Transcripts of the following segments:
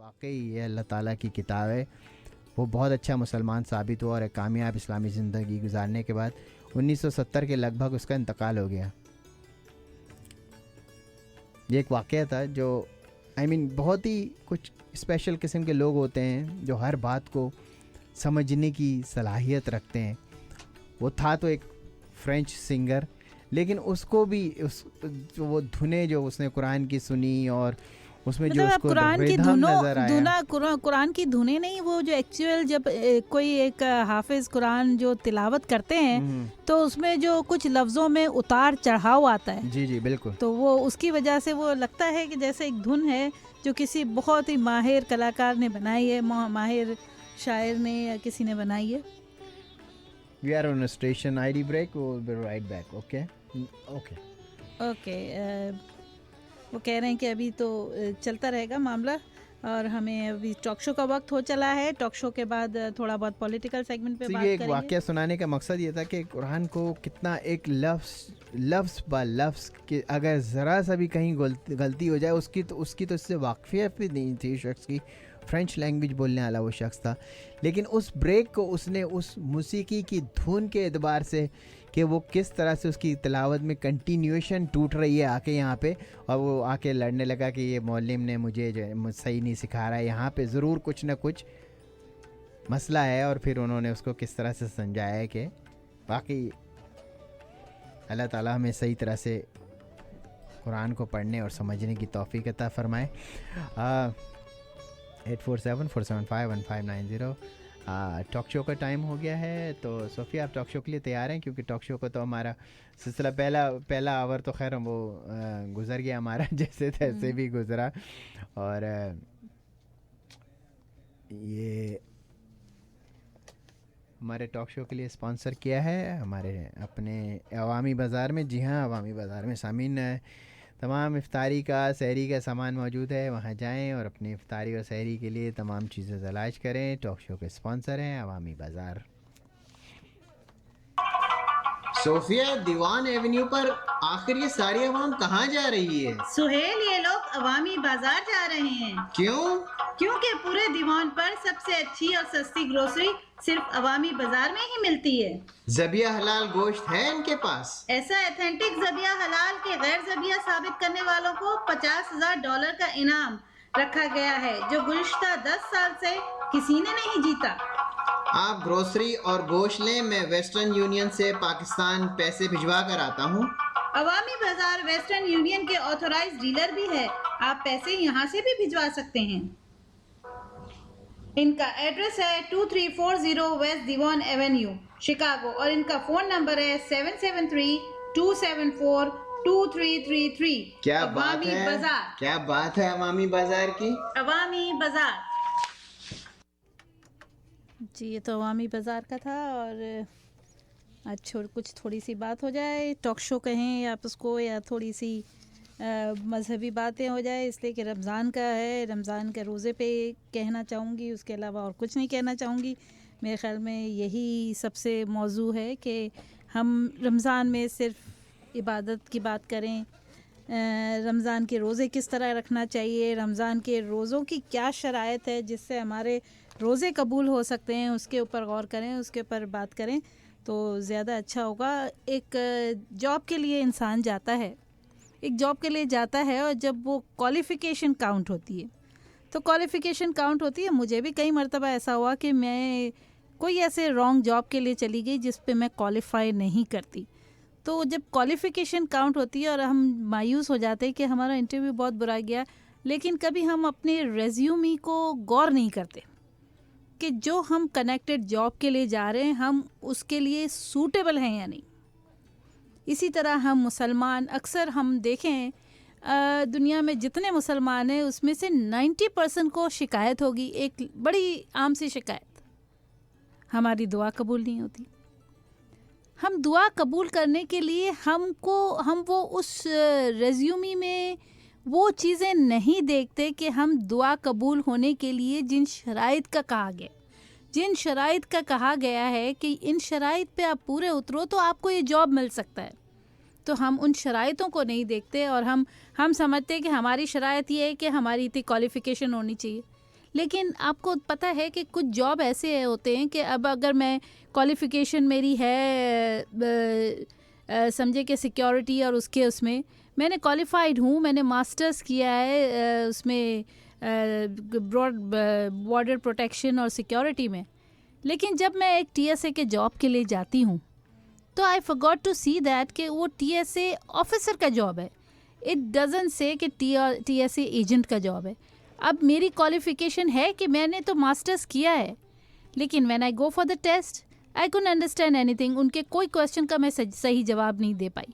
वाकई ये अल्लाह ताला की किताब है। वो बहुत अच्छा मुसलमान साबित हुआ और एक कामयाब इस्लामी ज़िंदगी गुजारने के बाद 1970 के लगभग उसका इंतकाल हो गया। ये एक वाक़या था जो बहुत ही कुछ स्पेशल किस्म के लोग होते हैं जो हर बात को समझने की सलाहियत रखते हैं। वो था तो एक फ्रेंच सिंगर, लेकिन उसको भी जो वो धुनें जो उसने कुरान की सुनी और उसमें जो उसको कुरान की रिदम नजर आया, कुरान की धुनें नहीं, वो जो एक्चुअल जब कोई एक हाफिज कुरान जो तिलावत करते हैं तो उसमें जो कुछ लफ्ज़ों में उतार चढ़ाव आता है। जी जी बिल्कुल। तो वो उसकी वजह से वो लगता है कि जैसे एक धुन है जो किसी बहुत ही माहिर कलाकार ने बनाई है, माहिर शायर ने या किसी ने बनाई है। We are on a station ID break. We'll be right back. Okay. Okay. वो कह रहे हैं कि अभी तो चलता रहेगा मामला और हमें अभी टॉक शो का वक्त हो चला है। टॉक शो के बाद थोड़ा बहुत पॉलिटिकल सेगमेंट पे बात ये करेंगे। एक वाक़या सुनाने का मकसद ये था कि कुरान को कितना एक लफ्ज़ ब लफ्ज़ कि अगर ज़रा सा भी कहीं गलती हो जाए उसकी तो इससे वाकफियत भी नहीं थी शख्स की। फ्रेंच लैंग्वेज बोलने वाला वो शख्स था, लेकिन उस ब्रेक को उसने उस मौसीकी की धुन के एतबार से कि वो किस तरह से उसकी तिलावत में कंटिन्यूएशन टूट रही है आके यहाँ पे, और वो आके लड़ने लगा कि ये मौलिम ने मुझे जो सही नहीं सिखा रहा है, यहाँ पे ज़रूर कुछ ना कुछ मसला है। और फिर उन्होंने उसको किस तरह से समझाया है कि बाकी अल्लाह ताला हमें सही तरह से कुरान को पढ़ने और समझने की तौफीक अता फरमाए। 8474751590 टॉक शो का टाइम हो गया है। तो सोफिया आप टॉक शो के लिए तैयार हैं? क्योंकि टॉक शो को तो हमारा सिलसिला पहला आवर तो खैर वो गुजर गया हमारा, जैसे तैसे भी गुजरा। और ये हमारे टॉक शो के लिए स्पॉन्सर किया है हमारे अपने अवामी बाज़ार में। जी हाँ, अवामी बाज़ार में सामीन तमाम इफ्तारी का सहरी का सामान मौजूद है, वहाँ जाएं और अपनी इफ्तारी और सहरी के लिए तमाम चीज़ें तलाश करें। टॉक शो के स्पॉन्सर हैं अवामी बाज़ार। सोफिया, दीवान एवेन्यू पर आखिर ये सारी आवाम कहाँ जा रही है? सुहेल, ये लोग अवामी बाजार जा रहे हैं। क्यों? क्योंकि पूरे दीवान पर सबसे अच्छी और सस्ती ग्रोसरी सिर्फ अवामी बाजार में ही मिलती है। ज़बिया हलाल गोश्त है इनके पास? ऐसा एथेंटिक ज़बिया हलाल के गैर ज़बिया साबित करने वालों को $50,000 का इनाम रखा गया है, जो गुज़िश्ता 10 साल से किसी ने नहीं जीता। आप ग्रोसरी और गोश्त लें, मैं वेस्टर्न यूनियन से पाकिस्तान पैसे भिजवा कर आता हूँ। अवामी बाजार वेस्टर्न यूनियन के ऑथोराइज्ड डीलर भी है, आप पैसे यहाँ से भी भिजवा सकते हैं। इनका एड्रेस है 2340 वेस्ट दीवान एवेन्यू, शिकागो, और इनका फ़ोन नंबर है 773-274-2333। क्या बात है, बाजार। क्या बात है अवामी बाजार की। अवामी बाजार जी, ये तो अवामी बाज़ार का था। और आज कुछ थोड़ी सी बात हो जाए, टॉक शो कहें या उसको, या थोड़ी सी मज़हबी बातें हो जाए, इसलिए कि रमज़ान का है, रमज़ान के रोज़े पे कहना चाहूँगी, उसके अलावा और कुछ नहीं कहना चाहूँगी। मेरे ख़्याल में यही सबसे मौजू है कि हम रमज़ान में सिर्फ इबादत की बात करें, रमज़ान के रोज़े किस तरह रखना चाहिए, रमज़ान के रोज़ों की क्या शराइत है जिससे हमारे रोज़े कबूल हो सकते हैं, उसके ऊपर गौर करें, उसके ऊपर बात करें तो ज़्यादा अच्छा होगा। एक जॉब के लिए इंसान जाता है, और जब वो क्वालिफ़िकेशन काउंट होती है तो क्वालिफ़िकेशन काउंट होती है। मुझे भी कई मरतबा ऐसा हुआ कि मैं कोई ऐसे रॉन्ग जॉब के लिए चली गई जिस पे मैं क्वालिफ़ाई नहीं करती। तो जब क्वालिफ़िकेशन काउंट होती है और हम मायूस हो जाते हैं कि हमारा इंटरव्यू बहुत बुरा गया, लेकिन कभी हम अपने रेज्यूमी को गौर नहीं करते कि जो हम कनेक्टेड जॉब के लिए जा रहे हैं हम उसके लिए सूटेबल हैं या नहीं। इसी तरह हम मुसलमान, अक्सर हम देखें दुनिया में जितने मुसलमान हैं उसमें से 90% को शिकायत होगी, एक बड़ी आम सी शिकायत, हमारी दुआ कबूल नहीं होती। हम दुआ कबूल करने के लिए हम वो उस रेज्यूमी में वो चीज़ें नहीं देखते कि हम दुआ कबूल होने के लिए जिन शराइत का कहा गया है कि इन शराइत पे आप पूरे उतरो तो आपको ये जॉब मिल सकता है, तो हम उन शराइतों को नहीं देखते और हम समझते हैं कि हमारी शराइत ये है कि हमारी इतनी क्वालिफ़िकेशन होनी चाहिए। लेकिन आपको पता है कि कुछ जॉब ऐसे होते हैं कि अब अगर मैं क्वालिफ़िकेशन मेरी है समझे कि सिक्योरिटी और उसमें मैंने क्वालिफाइड हूँ, मैंने मास्टर्स किया है उसमें ब्रॉड बॉर्डर प्रोटेक्शन और सिक्योरिटी में, लेकिन जब मैं एक TSA के जॉब के लिए जाती हूँ तो I forgot to see that कि वो TSA ऑफिसर का जॉब है, इट डजंट से कि TSA एजेंट का जॉब है। अब मेरी क्वालिफ़िकेशन है कि मैंने तो मास्टर्स किया है, लेकिन when I go for the test I couldn't understand anything. उनके कोई क्वेश्चन का मैं सही जवाब नहीं दे पाई,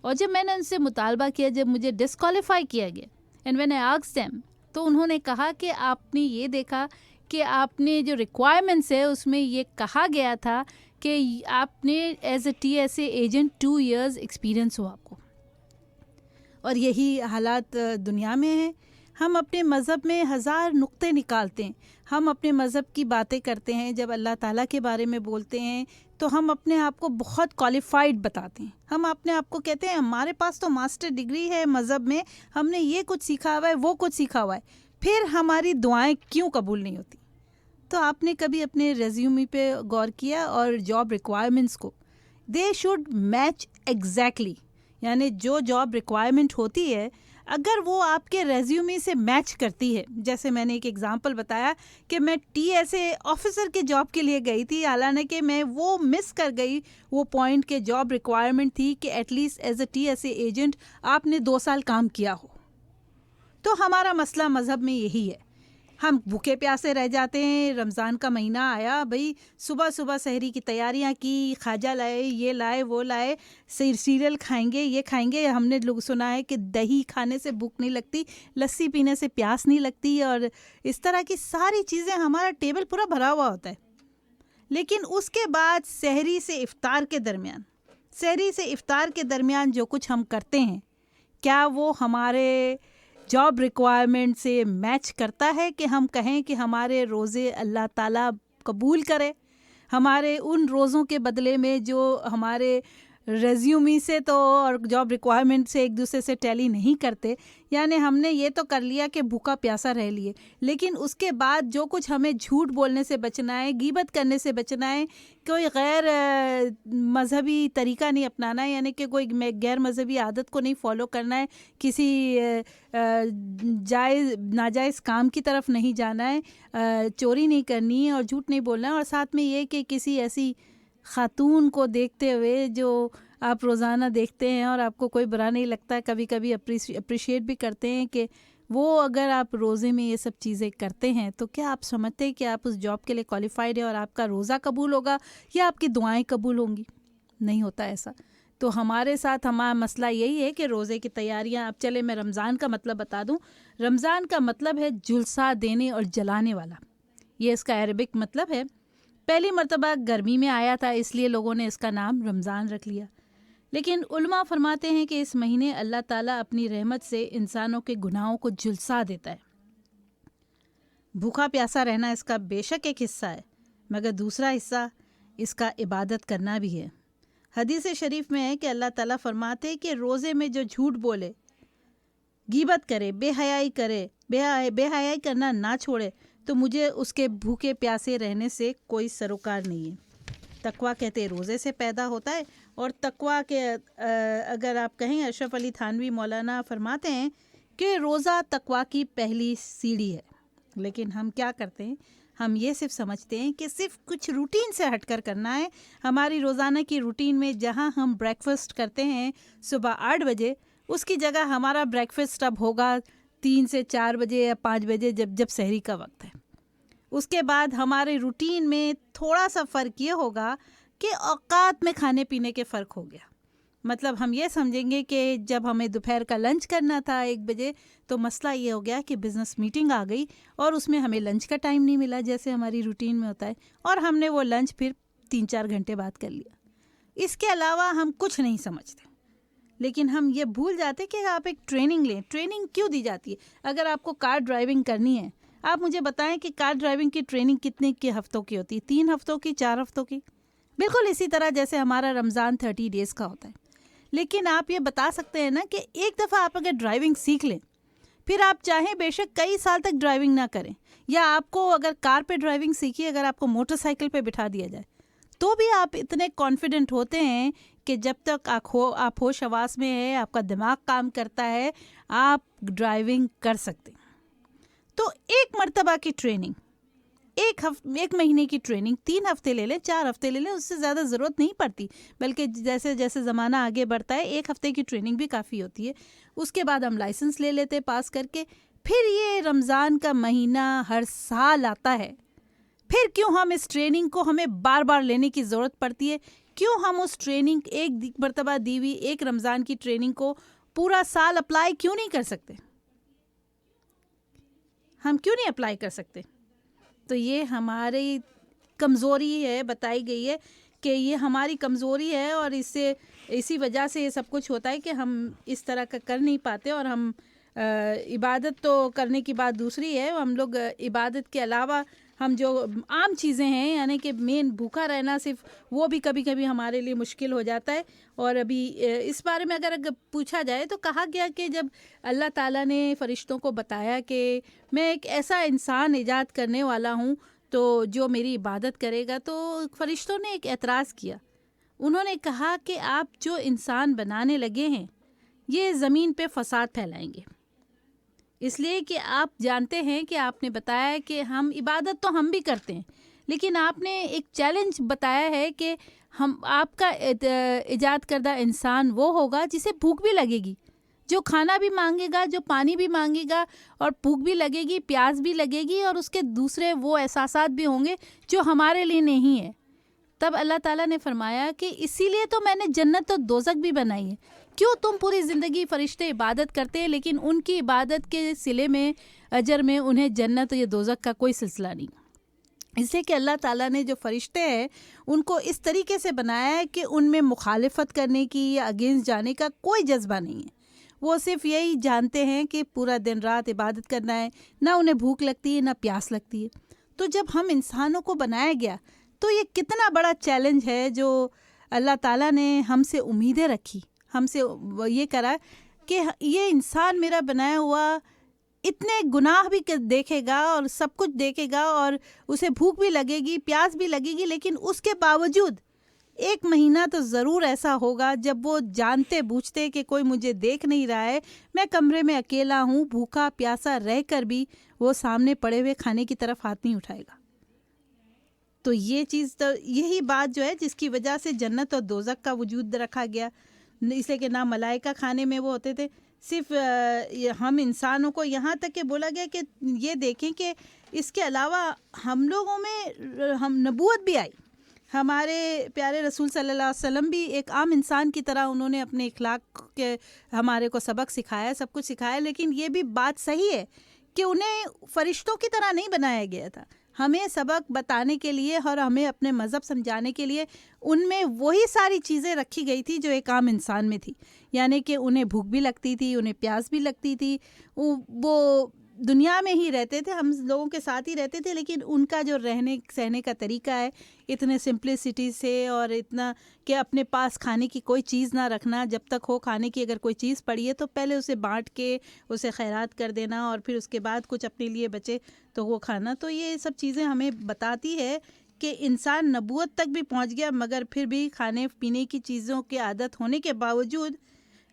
और जब मैंने उनसे मुतालबा किया, जब मुझे डिस्क्वालीफाई किया गया and when I asked them, तो उन्होंने कहा कि आपने ये देखा कि आपने जो रिक्वायरमेंट्स है उसमें ये कहा गया था कि आपने as a TSA agent 2 years experience हो आपको। और यही हालात दुनिया में है। हम अपने मज़हब में हज़ार नुक्ते निकालते हैं, हम अपने मज़हब की बातें करते हैं, जब अल्लाह ताला के बारे में बोलते हैं तो हम अपने आप को बहुत क्वालिफाइड बताते हैं। हम अपने आप को कहते हैं हमारे पास तो मास्टर डिग्री है मज़हब में, हमने ये कुछ सीखा हुआ है, वो कुछ सीखा हुआ है, फिर हमारी दुआएं क्यों कबूल नहीं होती? तो आपने कभी अपने रेज्यूमे पे गौर किया? और जॉब रिक्वायरमेंट्स को दे शुड मैच एग्जैक्टली, यानी जो जॉब रिक्वायरमेंट होती है अगर वो आपके रेज्यूमे से मैच करती है। जैसे मैंने एक एग्जांपल बताया कि मैं TSA ऑफिसर के जॉब के लिए गई थी, हालांकि मैं वो मिस कर गई वो पॉइंट के जॉब रिक्वायरमेंट थी कि at least as a TSA agent आपने 2 साल काम किया हो। तो हमारा मसला मज़हब में यही है, हम भूखे प्यासे रह जाते हैं। रमज़ान का महीना आया, भाई सुबह सुबह सहरी की तैयारियां की, खाजा लाए, ये लाए, वो लाए, सीरियल खाएंगे, ये खाएंगे। हमने लोग सुना है कि दही खाने से भूख नहीं लगती, लस्सी पीने से प्यास नहीं लगती, और इस तरह की सारी चीज़ें, हमारा टेबल पूरा भरा हुआ होता है। लेकिन उसके बाद सहरी से इफ्तार के दरमियान जो कुछ हम करते हैं, क्या वो हमारे जॉब रिक्वायरमेंट से मैच करता है कि हम कहें कि हमारे रोज़े अल्लाह ताला कबूल करे? हमारे उन रोज़ों के बदले में जो हमारे रेज्यूमी से तो और जॉब रिक्वायरमेंट से एक दूसरे से टैली नहीं करते, यानी हमने ये तो कर लिया कि भूखा प्यासा रह लिए, लेकिन उसके बाद जो कुछ हमें झूठ बोलने से बचना है, गीबत करने से बचना है, कोई गैर मज़हबी तरीका नहीं अपनाना है, यानी कि कोई गैर मज़हबी आदत को नहीं फॉलो करना है, किसी नाजायज़ काम की तरफ नहीं जाना है, चोरी नहीं करनी है और झूठ नहीं बोलना है, और साथ में ये कि किसी ऐसी ख़ातून को देखते हुए जो आप रोज़ाना देखते हैं और आपको कोई बुरा नहीं लगता, कभी कभी अप्रिशिएट भी करते हैं कि वो अगर आप रोज़े में ये सब चीज़ें करते हैं, तो क्या आप समझते हैं कि आप उस जॉब के लिए क्वालिफाइड है और आपका रोज़ा कबूल होगा या आपकी दुआएं कबूल होंगी? नहीं होता ऐसा। तो हमारे साथ हमारा मसला यही है कि रोज़े की तैयारियां। अब चले मैं रमज़ान का मतलब बता दूं। रमज़ान का मतलब है जुलसा देने और जलाने वाला, ये इसका अरबिक मतलब है। पहली मर्तबा गर्मी में आया था, इसलिए लोगों ने इसका नाम रमज़ान रख लिया, लेकिन उलमा फरमाते हैं कि इस महीने अल्लाह ताला अपनी रहमत से इंसानों के गुनाहों को झुलसा देता है। भूखा प्यासा रहना इसका बेशक एक हिस्सा है, मगर दूसरा हिस्सा इसका इबादत करना भी है। हदीस शरीफ में है कि अल्लाह ताला फरमाते हैं कि रोज़े में जो झूठ बोले, गीबत करे, बेहयाई करे, बेहयाई करना ना छोड़े, तो मुझे उसके भूखे प्यासे रहने से कोई सरोकार नहीं है। तकवा कहते हैं रोज़े से पैदा होता है, और तकवा के अगर आप कहें, अशरफ अली थानवी मौलाना फरमाते हैं कि रोज़ा तकवा की पहली सीढ़ी है। लेकिन हम क्या करते हैं, हम ये सिर्फ समझते हैं कि सिर्फ कुछ रूटीन से हटकर करना है। हमारी रोज़ाना की रूटीन में जहाँ हम ब्रेकफास्ट करते हैं सुबह 8 बजे, उसकी जगह हमारा ब्रेकफास्ट अब होगा 3 से 4 बजे या 5 बजे, जब सहरी का वक्त है। उसके बाद हमारे रूटीन में थोड़ा सा फ़र्क ये होगा कि औकात में खाने पीने के फ़र्क हो गया। मतलब हम ये समझेंगे कि जब हमें दोपहर का लंच करना था 1 बजे, तो मसला ये हो गया कि बिज़नेस मीटिंग आ गई और उसमें हमें लंच का टाइम नहीं मिला जैसे हमारी रूटीन में होता है, और हमने वो लंच फिर 3-4 घंटे बाद कर लिया। इसके अलावा हम कुछ नहीं समझते, लेकिन हम ये भूल जाते कि आप एक ट्रेनिंग लें। ट्रेनिंग क्यों दी जाती है? अगर आपको कार ड्राइविंग करनी है, आप मुझे बताएं कि कार ड्राइविंग की ट्रेनिंग कितने के हफ्तों की होती है? 3 हफ्तों की, 4 हफ्तों की? बिल्कुल इसी तरह जैसे हमारा रमज़ान 30 डेज़ का होता है। लेकिन आप ये बता सकते हैं ना कि एक दफ़ा आप अगर ड्राइविंग सीख लें फिर आप चाहें बेशक कई साल तक ड्राइविंग ना करें, या आपको अगर कार पे ड्राइविंग सीखी, अगर आपको मोटरसाइकिल पे बिठा दिया जाए तो भी आप इतने कॉन्फिडेंट होते हैं कि जब तक आप होश हवास में है, आपका दिमाग काम करता है, आप ड्राइविंग कर सकते हैं। तो एक मर्तबा की ट्रेनिंग, एक महीने की ट्रेनिंग, 3 हफ्ते ले लें, 4 हफ्ते ले लें, उससे ज़्यादा ज़रूरत नहीं पड़ती। बल्कि जैसे जैसे ज़माना आगे बढ़ता है 1 हफ्ते की ट्रेनिंग भी काफ़ी होती है। उसके बाद हम लाइसेंस ले लेते पास करके। फिर ये रमज़ान का महीना हर साल आता है, फिर क्यों हम इस ट्रेनिंग को हमें बार बार लेने की ज़रूरत पड़ती है? क्यों हम उस ट्रेनिंग, एक मर्तबा दी हुई एक रमज़ान की ट्रेनिंग को पूरा साल अप्लाई क्यों नहीं कर सकते? हम क्यों नहीं अप्लाई कर सकते? तो ये हमारी कमज़ोरी है, बताई गई है कि ये हमारी कमज़ोरी है, और इसी वजह से ये सब कुछ होता है कि हम इस तरह का कर नहीं पाते। और हम इबादत तो करने की बात दूसरी है, हम लोग इबादत के अलावा हम जो आम चीज़ें हैं, यानी कि मेन भूखा रहना, सिर्फ वो भी कभी कभी हमारे लिए मुश्किल हो जाता है। और अभी इस बारे में अगर पूछा जाए तो कहा गया कि जब अल्लाह ताला ने फ़रिश्तों को बताया कि मैं एक ऐसा इंसान ईजाद करने वाला हूँ तो जो मेरी इबादत करेगा, तो फ़रिश्तों ने एक एतराज़ किया। उन्होंने कहा कि आप जो इंसान बनाने लगे हैं ये ज़मीन पे फ़साद फैलाएंगे, इसलिए कि आप जानते हैं कि आपने बताया कि हम इबादत तो हम भी करते हैं, लेकिन आपने एक चैलेंज बताया है कि हम आपका इजाद करदा इंसान वो होगा जिसे भूख भी लगेगी, जो खाना भी मांगेगा, जो पानी भी मांगेगा, और भूख भी लगेगी, प्यास भी लगेगी, और उसके दूसरे वो एहसासात भी होंगे जो हमारे लिए नहीं है। तब अल्लाह ताला ने फरमाया कि इसीलिए तो मैंने जन्नत और दोज़ख भी बनाई है। क्यों तुम पूरी ज़िंदगी फ़रिश्ते इबादत करते हैं, लेकिन उनकी इबादत के सिले में, अजर में उन्हें जन्नत या दोज़ख का कोई सिलसिला नहीं। इसलिए कि अल्लाह ताला ने जो फ़रिश्ते हैं उनको इस तरीके से बनाया है कि उनमें मुखालिफत करने की या अगेंस्ट जाने का कोई जज्बा नहीं है। वो सिर्फ यही जानते हैं कि पूरा दिन रात इबादत करना है, ना उन्हें भूख लगती है ना प्यास लगती है। तो जब हम इंसानों को बनाया गया तो ये कितना बड़ा चैलेंज है जो अल्लाह ताला ने हमसे उम्मीदें रखी, हमसे ये करा कि ये इंसान मेरा बनाया हुआ इतने गुनाह भी देखेगा और सब कुछ देखेगा, और उसे भूख भी लगेगी, प्यास भी लगेगी, लेकिन उसके बावजूद 1 महीना तो ज़रूर ऐसा होगा जब वो जानते बूझते कि कोई मुझे देख नहीं रहा है, मैं कमरे में अकेला हूँ, भूखा प्यासा रह कर भी वो सामने पड़े हुए खाने की तरफ हाथ नहीं उठाएगा। तो ये चीज़, तो यही बात जो है जिसकी वजह से जन्नत और दोज़ख का वजूद रखा गया। इसलिए कि ना मलाइका खाने में वो होते थे, सिर्फ हम इंसानों को यहाँ तक के बोला गया कि ये देखें कि इसके अलावा हम लोगों में हम नबूवत भी आई। हमारे प्यारे रसूल सल्लल्लाहु अलैहि वसल्लम भी एक आम इंसान की तरह उन्होंने अपने इखलाक के हमारे को सबक सिखाया, सब कुछ सिखाया। लेकिन ये भी बात सही है कि उन्हें फ़रिश्तों की तरह नहीं बनाया गया था। हमें सबक बताने के लिए और हमें अपने मज़हब समझाने के लिए उनमें वही सारी चीज़ें रखी गई थी जो एक आम इंसान में थी। यानी कि उन्हें भूख भी लगती थी, उन्हें प्यास भी लगती थी, वो दुनिया में ही रहते थे, हम लोगों के साथ ही रहते थे, लेकिन उनका जो रहने सहने का तरीका है इतने सिंप्लिसिटी से, और इतना कि अपने पास खाने की कोई चीज़ ना रखना, जब तक हो खाने की अगर कोई चीज़ पड़ी है तो पहले उसे बांट के उसे खैरात कर देना, और फिर उसके बाद कुछ अपने लिए बचे तो वो खाना। तो ये सब चीज़ें हमें बताती है कि इंसान नबूवत तक भी पहुंच गया, मगर फिर भी खाने पीने की चीज़ों की आदत होने के बावजूद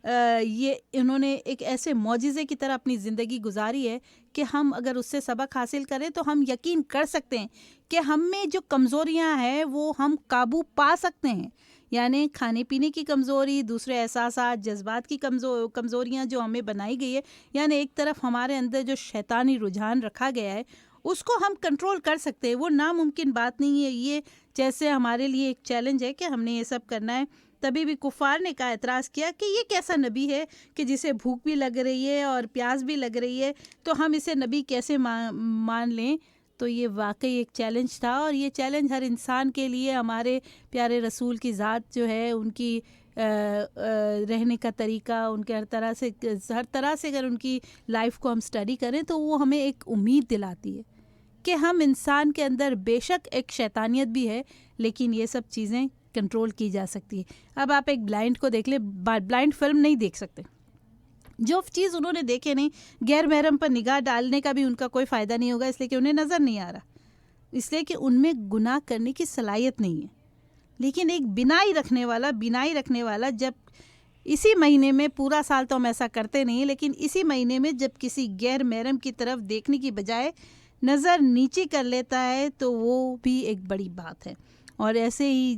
ये इन्होंने एक ऐसे मौजिज़े की तरह अपनी ज़िंदगी गुजारी है कि हम अगर उससे सबक हासिल करें तो हम यकीन कर सकते हैं कि हम में जो कमज़ोरियां हैं वो हम काबू पा सकते हैं। यानी खाने पीने की कमज़ोरी, दूसरे एहसासात, जज्बात की कमज़ोरियां जो हमें बनाई गई है, यानी एक तरफ हमारे अंदर जो शैतानी रुझान रखा गया है उसको हम कंट्रोल कर सकते हैं। वो नामुमकिन बात नहीं है। ये जैसे हमारे लिए एक चैलेंज है कि हमने ये सब करना है। तभी भी कुफ़ार ने का एतराज़ किया कि ये कैसा नबी है कि जिसे भूख भी लग रही है और प्यास भी लग रही है, तो हम इसे नबी कैसे मान लें। तो ये वाकई एक चैलेंज था, और ये चैलेंज हर इंसान के लिए, हमारे प्यारे रसूल की ज़ात जो है, उनकी रहने का तरीका, उनके हर तरह से अगर उनकी लाइफ को हम स्टडी करें तो वो हमें एक उम्मीद दिलाती है कि हम इंसान के अंदर बेशक एक शैतानियत भी है, लेकिन ये सब चीज़ें कंट्रोल की जा सकती है। अब आप एक ब्लाइंड को देख ले, ब्लाइंड फिल्म नहीं देख सकते, जो चीज़ उन्होंने देखे नहीं, गैर महरम पर निगाह डालने का भी उनका कोई फ़ायदा नहीं होगा, इसलिए कि उन्हें नज़र नहीं आ रहा, इसलिए कि उनमें गुनाह करने की सलाहियत नहीं है। लेकिन एक बिनाई रखने वाला जब इसी महीने में, पूरा साल तो हम ऐसा करते नहीं, लेकिन इसी महीने में जब किसी गैर महरम की तरफ देखने की बजाय नज़र नीचे कर लेता है तो वो भी एक बड़ी बात है। और ऐसे ही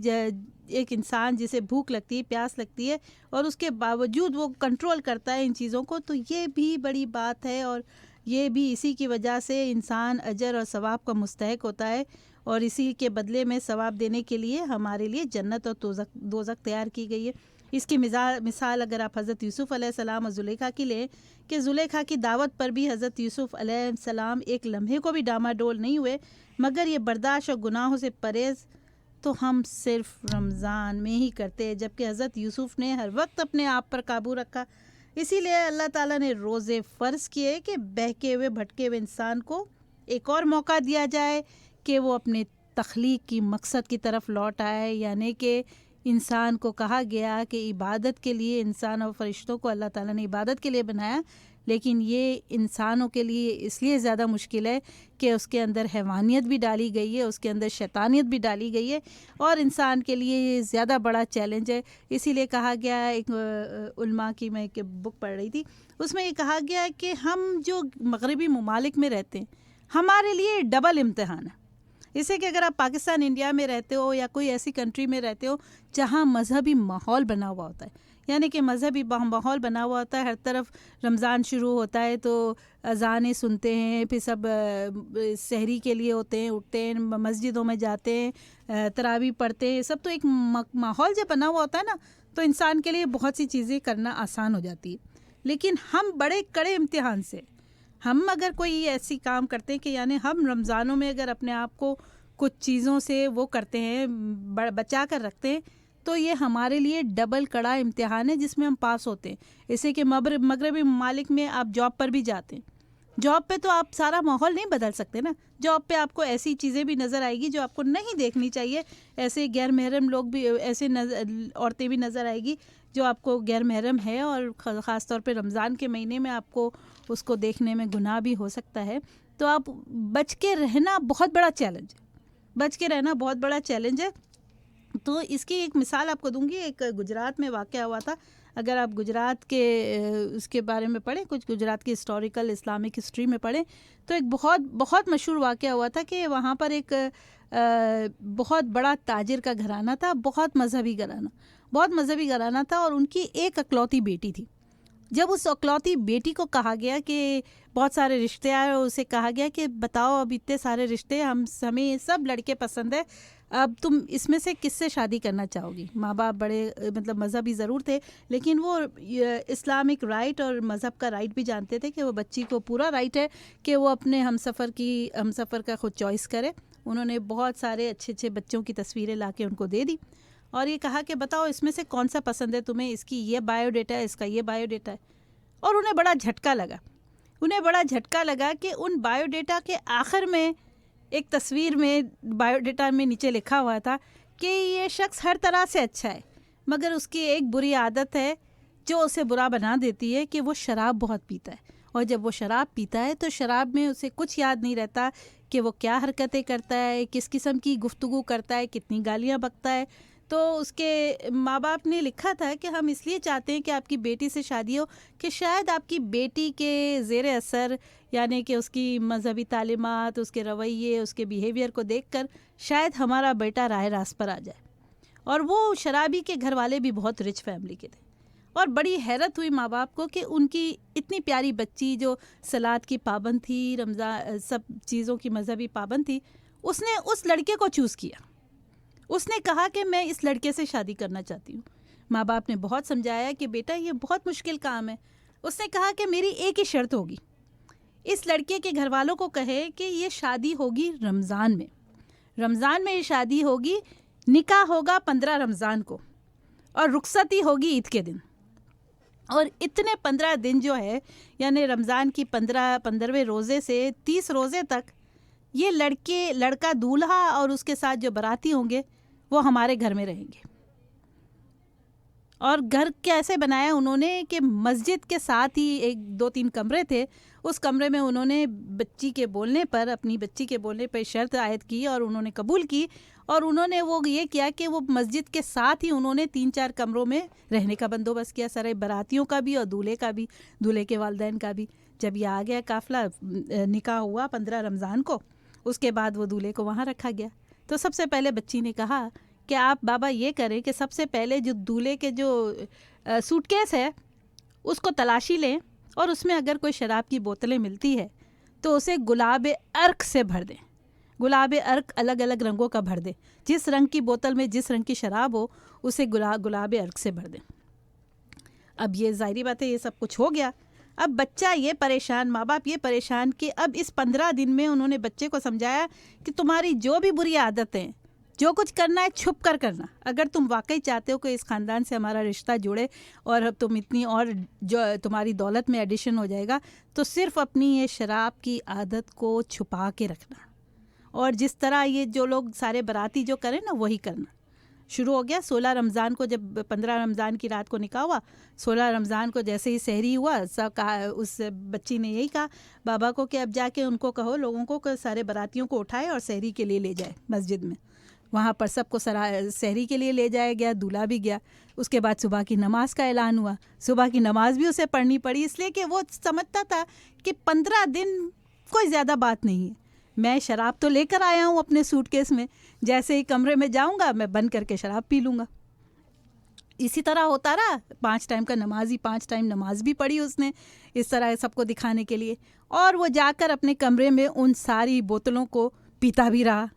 एक इंसान जिसे भूख लगती है, प्यास लगती है, और उसके बावजूद वो कंट्रोल करता है इन चीज़ों को, तो ये भी बड़ी बात है। और ये भी इसी की वजह से इंसान अजर और सवाब का मुस्तहक होता है, और इसी के बदले में सवाब देने के लिए हमारे लिए जन्नत और दोज़ख तैयार की गई है। इसकी मिसाल अगर आप हज़रत यूसुफ़ अलैहिस्सलाम और ज़ुलेखा की लें, कि ज़ुलेखा की दावत पर भी हज़रत यूसुफ़ अलैहिस्सलाम एक लम्हे को भी डामाडोल नहीं हुए, मगर ये बर्दाश्त और गुनाहों से परहेज़ तो हम सिर्फ रमज़ान में ही करते हैं, जबकि हज़रत यूसुफ़ ने हर वक्त अपने आप पर काबू रखा। इसीलिए अल्लाह ताला ने रोज़े फ़र्ज़ किए कि बहके हुए भटके हुए इंसान को एक और मौका दिया जाए कि वो अपने तख्लीक की मकसद की तरफ लौट आए। यानी कि इंसान को कहा गया कि इबादत के लिए, इंसान और फरिश्तों को अल्लाह ताला ने इबादत के लिए बनाया, लेकिन ये इंसानों के लिए इसलिए ज़्यादा मुश्किल है कि उसके अंदर हैवानियत भी डाली गई है, उसके अंदर शैतानियत भी डाली गई है, और इंसान के लिए ये ज़्यादा बड़ा चैलेंज है। इसीलिए कहा गया है, एक उल्मा की मैं एक बुक पढ़ रही थी, उसमें ये कहा गया है कि हम जो मगरबी ममालिक में रहते हैं, हमारे लिए डबल इम्तिहान है। इससे कि अगर आप पाकिस्तान, इंडिया में रहते हो या कोई ऐसी कंट्री में रहते हो जहाँ मजहबी माहौल बना हुआ होता है, यानी कि मजहबी माहौल बना हुआ होता है, हर तरफ रमज़ान शुरू होता है तो अज़ानें सुनते हैं, फिर सब सहरी के लिए होते हैं, उठते हैं, मस्जिदों में जाते हैं, तरावी पढ़ते हैं, सब तो एक माहौल जब बना हुआ होता है ना, तो इंसान के लिए बहुत सी चीज़ें करना आसान हो जाती है। लेकिन हम बड़े कड़े इम्तिहान से, हम अगर कोई ऐसी काम करते हैं कि यानी हम रमज़ानों में अगर अपने आप को कुछ चीज़ों से वो करते हैं, बचा कर रखते हैं, तो ये हमारे लिए डबल कड़ा इम्तिहान है जिसमें हम पास होते हैं। इससे कि मगरबी ममालिक में आप जॉब पर भी जाते हैं, जॉब पे तो आप सारा माहौल नहीं बदल सकते ना, जॉब पे आपको ऐसी चीज़ें भी नज़र आएगी जो आपको नहीं देखनी चाहिए, ऐसे गैर महरम लोग भी, ऐसे औरतें भी नज़र आएगी जो आपको गैर महरम है, और ख़ास तौर पे रमज़ान के महीने में आपको उसको देखने में गुनाह भी हो सकता है। तो आप बच के रहना बहुत बड़ा चैलेंज है, बच के रहना बहुत बड़ा चैलेंज है। तो इसकी एक मिसाल आपको दूंगी, एक गुजरात में वाक़या हुआ था। अगर आप गुजरात के उसके बारे में पढ़ें, कुछ गुजरात की हिस्टोरिकल इस्लामिक हिस्ट्री में पढ़ें, तो एक बहुत मशहूर वाक़या हुआ था कि वहाँ पर एक बहुत बड़ा ताजिर का घराना था, बहुत मजहबी घराना था, और उनकी एक अकलौती बेटी थी। जब उस अकलौती बेटी को कहा गया कि बहुत सारे रिश्ते आए, और उसे कहा गया कि बताओ अब इतने सारे रिश्ते, हमें सब लड़के पसंद है, अब तुम इसमें से किससे शादी करना चाहोगी। माँ बाप बड़े मतलब मज़हबी ज़रूर थे, लेकिन वो इस्लामिक राइट और मज़हब का राइट भी जानते थे कि वो बच्ची को पूरा राइट है कि वो अपने हमसफ़र का खुद चॉइस करे। उन्होंने बहुत सारे अच्छे बच्चों की तस्वीरें ला के उनको दे दी, और ये कहा कि बताओ इसमें से कौन सा पसंद है तुम्हें, इसकी ये बायोडेटा है, इसका ये बायोडेटा है। और उन्हें बड़ा झटका लगा कि उन बायोडेटा के आखिर में एक तस्वीर में बायोडेटा में नीचे लिखा हुआ था कि ये शख्स हर तरह से अच्छा है, मगर उसकी एक बुरी आदत है जो उसे बुरा बना देती है कि वो शराब बहुत पीता है, और जब वो शराब पीता है तो शराब में उसे कुछ याद नहीं रहता कि वो क्या हरकतें करता है, किस किस्म की गुफ्तगू करता है, कितनी गालियाँ बकता है। तो उसके माँ बाप ने लिखा था कि हम इसलिए चाहते हैं कि आपकी बेटी से शादी हो कि शायद आपकी बेटी के ज़ेर असर, यानी कि उसकी मजहबी तालीमात, उसके रवैये, उसके बिहेवियर को देखकर शायद हमारा बेटा राह रास्त पर आ जाए। और वो शराबी के घर वाले भी बहुत रिच फैमिली के थे, और बड़ी हैरत हुई माँ बाप को कि उनकी इतनी प्यारी बच्ची जो सलाद की पाबंद थी, रमज़ान सब चीज़ों की मजहबी पाबंद थी, उसने उस लड़के को चूज़ किया। उसने कहा कि मैं इस लड़के से शादी करना चाहती हूँ। माँ बाप ने बहुत समझाया कि बेटा ये बहुत मुश्किल काम है। उसने कहा कि मेरी एक ही शर्त होगी, इस लड़के के घर वालों को कहे कि ये शादी होगी रमज़ान में ये शादी होगी, निकाह होगा 15 रमज़ान को, और रुखसती होगी ईद के दिन। और इतने 15 दिन जो है, यानी रमज़ान की 15वें रोज़े से 30 रोज़े तक, ये लड़का दूल्हा और उसके साथ जो बाराती होंगे वो हमारे घर में रहेंगे। और घर कैसे बनाया उन्होंने कि मस्जिद के साथ ही एक 2-3 कमरे थे, उस कमरे में उन्होंने बच्ची के बोलने पर, अपनी बच्ची के बोलने पर शर्त आयद की और उन्होंने कबूल की, और उन्होंने वो ये किया कि वो मस्जिद के साथ ही उन्होंने 3-4 कमरों में रहने का बंदोबस्त किया, सारे बारातियों का भी और दूल्हे का भी, दूल्हे के वालिदैन का भी। जब ये आ गया काफ़िला, निकाह हुआ 15 रमज़ान को, उसके बाद वो दूल्हे को वहाँ रखा गया। तो सबसे पहले बच्ची ने कहा कि आप बाबा ये करें कि सबसे पहले जो दूल्हे के जो सूटकेस है उसको तलाशी लें, और उसमें अगर कोई शराब की बोतलें मिलती है तो उसे गुलाब अर्क से भर दें। गुलाब अर्क अलग अलग रंगों का भर दें, जिस रंग की बोतल में जिस रंग की शराब हो उसे गुलाब अर्क से भर दें। अब ये ज़ाहिरी बात है, ये सब कुछ हो गया। अब बच्चा ये परेशान, माँ बाप ये परेशान कि अब इस 15 दिन में उन्होंने बच्चे को समझाया कि तुम्हारी जो भी बुरी आदतें, जो कुछ करना है छुप कर करना। अगर तुम वाकई चाहते हो कि इस ख़ानदान से हमारा रिश्ता जुड़े और तुम इतनी और जो तुम्हारी दौलत में एडिशन हो जाएगा, तो सिर्फ अपनी ये शराब की आदत को छुपा के रखना, और जिस तरह ये जो लोग सारे बराती जो करें ना वही करना। शुरू हो गया 16 रमज़ान को, जब 15 रमज़ान की रात को निकाह हुआ, 16 रमज़ान को जैसे ही सहरी हुआ, सब कहा, उस बच्ची ने यही कहा बाबा को कि अब जाके उनको कहो लोगों को कि सारे बरातियों को उठाए और सहरी के लिए ले जाए मस्जिद में। वहाँ पर सबको सहरी के लिए ले जाया गया, दूल्हा भी गया। उसके बाद सुबह की नमाज का ऐलान हुआ, सुबह की नमाज भी उसे पढ़नी पड़ी, इसलिए कि वो समझता था कि 15 दिन कोई ज़्यादा बात नहीं है, मैं शराब तो लेकर आया हूँ अपने सूटकेस में, जैसे ही कमरे में जाऊँगा मैं बंद करके शराब पी लूँगा। इसी तरह होता रहा। 5 टाइम का नमाजी, 5 टाइम नमाज भी पढ़ी उसने, इस तरह सबको दिखाने के लिए, और वो जाकर अपने कमरे में उन सारी बोतलों को पीता भी रहा।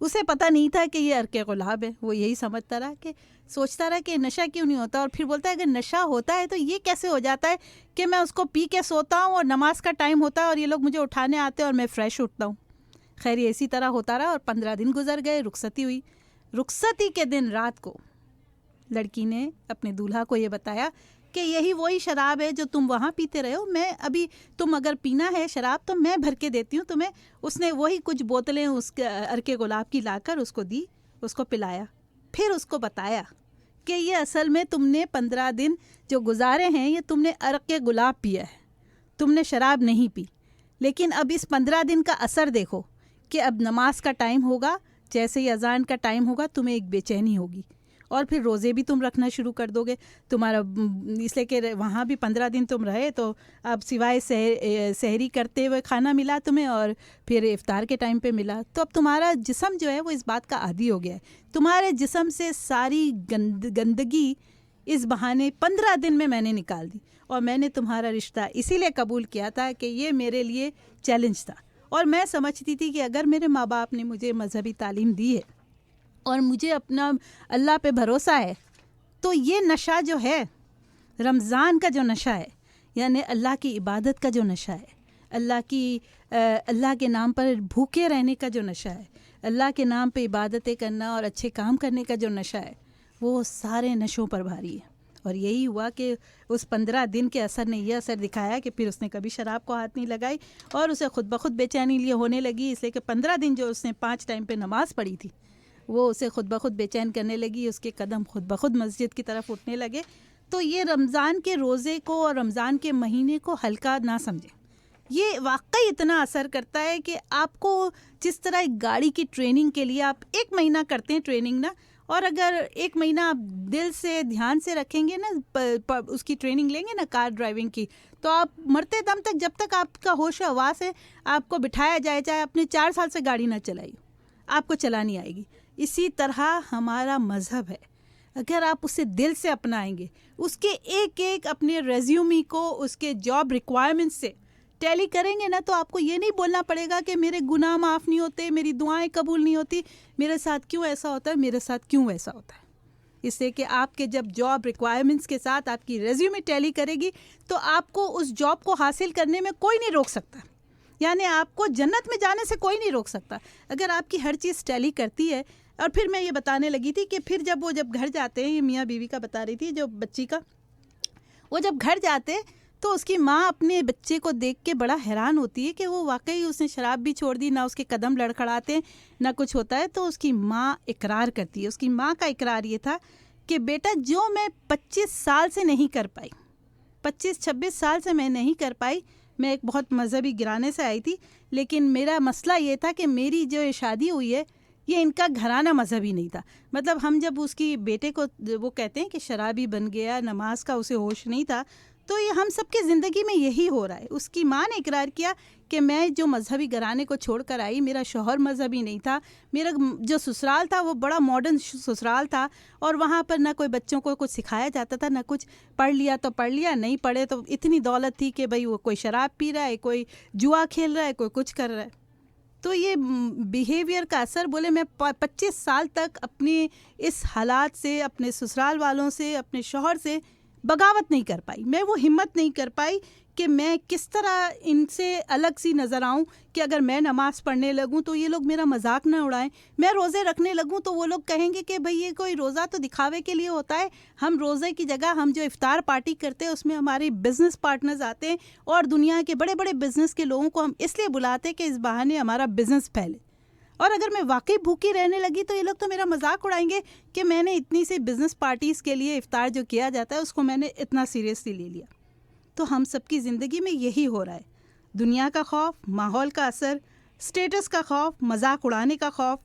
उसे पता नहीं था कि ये अर्के गुलाब है, वो यही समझता रहा, कि सोचता रहा कि नशा क्यों नहीं होता। और फिर बोलता है अगर नशा होता है तो ये कैसे हो जाता है कि मैं उसको पी के सोता हूँ और नमाज का टाइम होता है और ये लोग मुझे उठाने आते हैं और मैं फ़्रेश उठता हूँ। खैर ये इसी तरह होता रहा और 15 दिन गुजर गए। रुखसती हुई। रुखसती के दिन रात को लड़की ने अपने दूल्हा को ये बताया कि यही वही शराब है जो तुम वहाँ पीते रहे हो, मैं अभी, तुम अगर पीना है शराब तो मैं भर के देती हूँ तुम्हें। उसने वही कुछ बोतलें उसके अर्के गुलाब की लाकर उसको दी, उसको पिलाया, फिर उसको बताया कि ये असल में तुमने 15 दिन जो गुजारे हैं ये तुमने अर्के गुलाब पिया है, तुमने शराब नहीं पी। लेकिन अब इस 15 दिन का असर देखो कि अब नमाज का टाइम होगा, जैसे ही अजान का टाइम होगा तुम्हें एक बेचैनी होगी और फिर रोज़े भी तुम रखना शुरू कर दोगे। तुम्हारा इसलिए कि वहाँ भी 15 दिन तुम रहे तो अब सिवाय सहरी करते हुए खाना मिला तुम्हें और फिर इफ्तार के टाइम पे मिला, तो अब तुम्हारा जिस्म जो है वो इस बात का आदी हो गया है। तुम्हारे जिस्म से सारी गंदगी इस बहाने 15 दिन में मैंने निकाल दी और मैंने तुम्हारा रिश्ता इसीलिए कबूल किया था कि ये मेरे लिए चैलेंज था। और मैं समझती थी कि अगर मेरे माँ बाप ने मुझे मजहबी तालीम दी है और मुझे अपना अल्लाह पे भरोसा है, तो ये नशा जो है, रमज़ान का जो नशा है, यानी अल्लाह की इबादत का जो नशा है, अल्लाह के नाम पर भूखे रहने का जो नशा है, अल्लाह के नाम पे इबादतें करना और अच्छे काम करने का जो नशा है, वो सारे नशों पर भारी है। और यही हुआ कि उस 15 दिन के असर ने यह असर दिखाया कि फिर उसने कभी शराब को हाथ नहीं लगाई और उसे खुद ब खुद बेचैनी लिए होने लगी, इसलिए कि 15 दिन जो उसने 5 टाइम पे नमाज़ पढ़ी थी वो उसे खुद ब खुद बेचैन करने लगी, उसके कदम खुद ब खुद मस्जिद की तरफ उठने लगे। तो ये रमज़ान के रोज़े को और रमज़ान के महीने को हल्का ना समझें, ये वाकई इतना असर करता है कि आपको जिस तरह एक गाड़ी की ट्रेनिंग के लिए आप 1 महीना करते हैं ट्रेनिंग ना, और अगर 1 महीना आप दिल से ध्यान से रखेंगे ना, उसकी ट्रेनिंग लेंगे ना कार ड्राइविंग की, तो आप मरते दम तक, जब तक आपका होश हवास है, आपको बिठाया जाए, चाहे आपने 4 साल से गाड़ी ना चलाई, आपको चलानी आएगी। इसी तरह हमारा मज़हब है, अगर आप उसे दिल से अपनाएंगे, उसके एक एक अपने रेज्यूमी को उसके जॉब रिक्वायरमेंट्स से टैली करेंगे ना, तो आपको ये नहीं बोलना पड़ेगा कि मेरे गुनाह माफ़ नहीं होते, मेरी दुआएं कबूल नहीं होती, मेरे साथ क्यों ऐसा होता है, मेरे साथ क्यों वैसा होता है। इससे कि आपके जब जॉब रिक्वायरमेंट्स के साथ आपकी रेज्यूमे टैली करेगी तो आपको उस जॉब को हासिल करने में कोई नहीं रोक सकता, यानी आपको जन्नत में जाने से कोई नहीं रोक सकता अगर आपकी हर चीज़ टैली करती है। और फिर मैं ये बताने लगी थी कि फिर जब घर जाते हैं, ये मियाँ बीवी का बता रही थी जो बच्ची का, वो जब घर जाते तो उसकी माँ अपने बच्चे को देख के बड़ा हैरान होती है कि वो वाकई उसने शराब भी छोड़ दी, ना उसके कदम लड़खड़ाते ना कुछ होता है। तो उसकी माँ इकरार करती है, उसकी माँ का इकरार ये था कि बेटा जो मैं 25 साल से नहीं कर पाई, 25-26 साल से मैं नहीं कर पाई, मैं एक बहुत मजहबी घराने से आई थी, लेकिन मेरा मसला ये था कि मेरी जो ये शादी हुई है ये इनका घराना मजहबी नहीं था। मतलब हम जब उसकी बेटे को, वो कहते हैं कि शराबी बन गया, नमाज का उसे होश नहीं था, तो ये हम सबकी ज़िंदगी में यही हो रहा है। उसकी माँ ने इकरार किया कि मैं जो मजहबी घराने को छोड़कर आई, मेरा शौहर मजहबी नहीं था, मेरा जो ससुराल था वो बड़ा मॉडर्न ससुराल था, और वहाँ पर ना कोई बच्चों को कुछ सिखाया जाता था, ना कुछ, पढ़ लिया तो पढ़ लिया, नहीं पढ़े तो इतनी दौलत थी कि भाई वो कोई शराब पी रहा है, कोई जुआ खेल रहा है, कोई कुछ कर रहा है। तो ये बिहेवियर का असर, बोले मैं 25 साल तक अपने इस हालात से, अपने ससुराल वालों से, अपने शौहर से बगावत नहीं कर पाई। मैं वो हिम्मत नहीं कर पाई कि मैं किस तरह इनसे अलग सी नज़र आऊं, कि अगर मैं नमाज़ पढ़ने लगूं तो ये लोग मेरा मजाक ना उड़ाएं, मैं रोज़े रखने लगूं तो वो लोग कहेंगे कि भाई ये कोई रोज़ा तो दिखावे के लिए होता है, हम रोज़े की जगह हम जो इफ्तार पार्टी करते हैं उसमें हमारे बिज़नेस पार्टनर्स आते हैं, और दुनिया के बड़े बड़े बिज़नेस के लोगों को हम इसलिए बुलाते हैं कि इस बहाने हमारा बिज़नेस फैले। और अगर मैं वाकई भूखी रहने लगी तो ये लोग तो मेरा मजाक उड़ाएंगे कि मैंने इतनी सी बिज़नेस पार्टीज़ के लिए इफ्तार जो किया जाता है उसको मैंने इतना सीरियसली ले लिया। तो हम सबकी ज़िंदगी में यही हो रहा है, दुनिया का खौफ, माहौल का असर, स्टेटस का खौफ, मजाक उड़ाने का खौफ,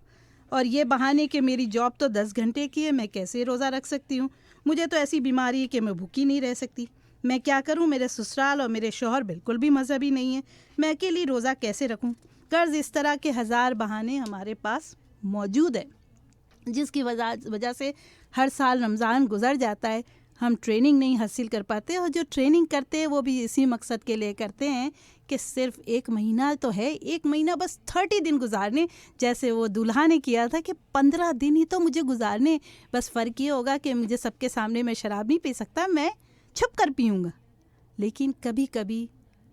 और ये बहाने कि मेरी जॉब तो 10 घंटे की है, मैं कैसे रोज़ा रख सकती हूँ, मुझे तो ऐसी बीमारी है कि मैं भूखी नहीं रह सकती, मैं क्या करूँ, मेरे ससुराल और मेरे शौहर बिल्कुल भी मजहबी नहीं है, मैं अकेली रोज़ा कैसे रखूँ। कर्ज़, इस तरह के हज़ार बहाने हमारे पास मौजूद है, जिसकी वजह से हर साल रमज़ान गुज़र जाता है, हम ट्रेनिंग नहीं हासिल कर पाते, और जो ट्रेनिंग करते हैं वो भी इसी मकसद के लिए करते हैं कि सिर्फ 1 महीना तो है, 1 महीना बस 30 दिन गुजारने, जैसे वो दूल्हा ने किया था कि 15 दिन ही तो मुझे गुजारने, बस फ़र्क ये होगा कि मुझे सबके सामने मैं शराब नहीं पी सकता, मैं छुप कर पीऊँगा। लेकिन कभी कभी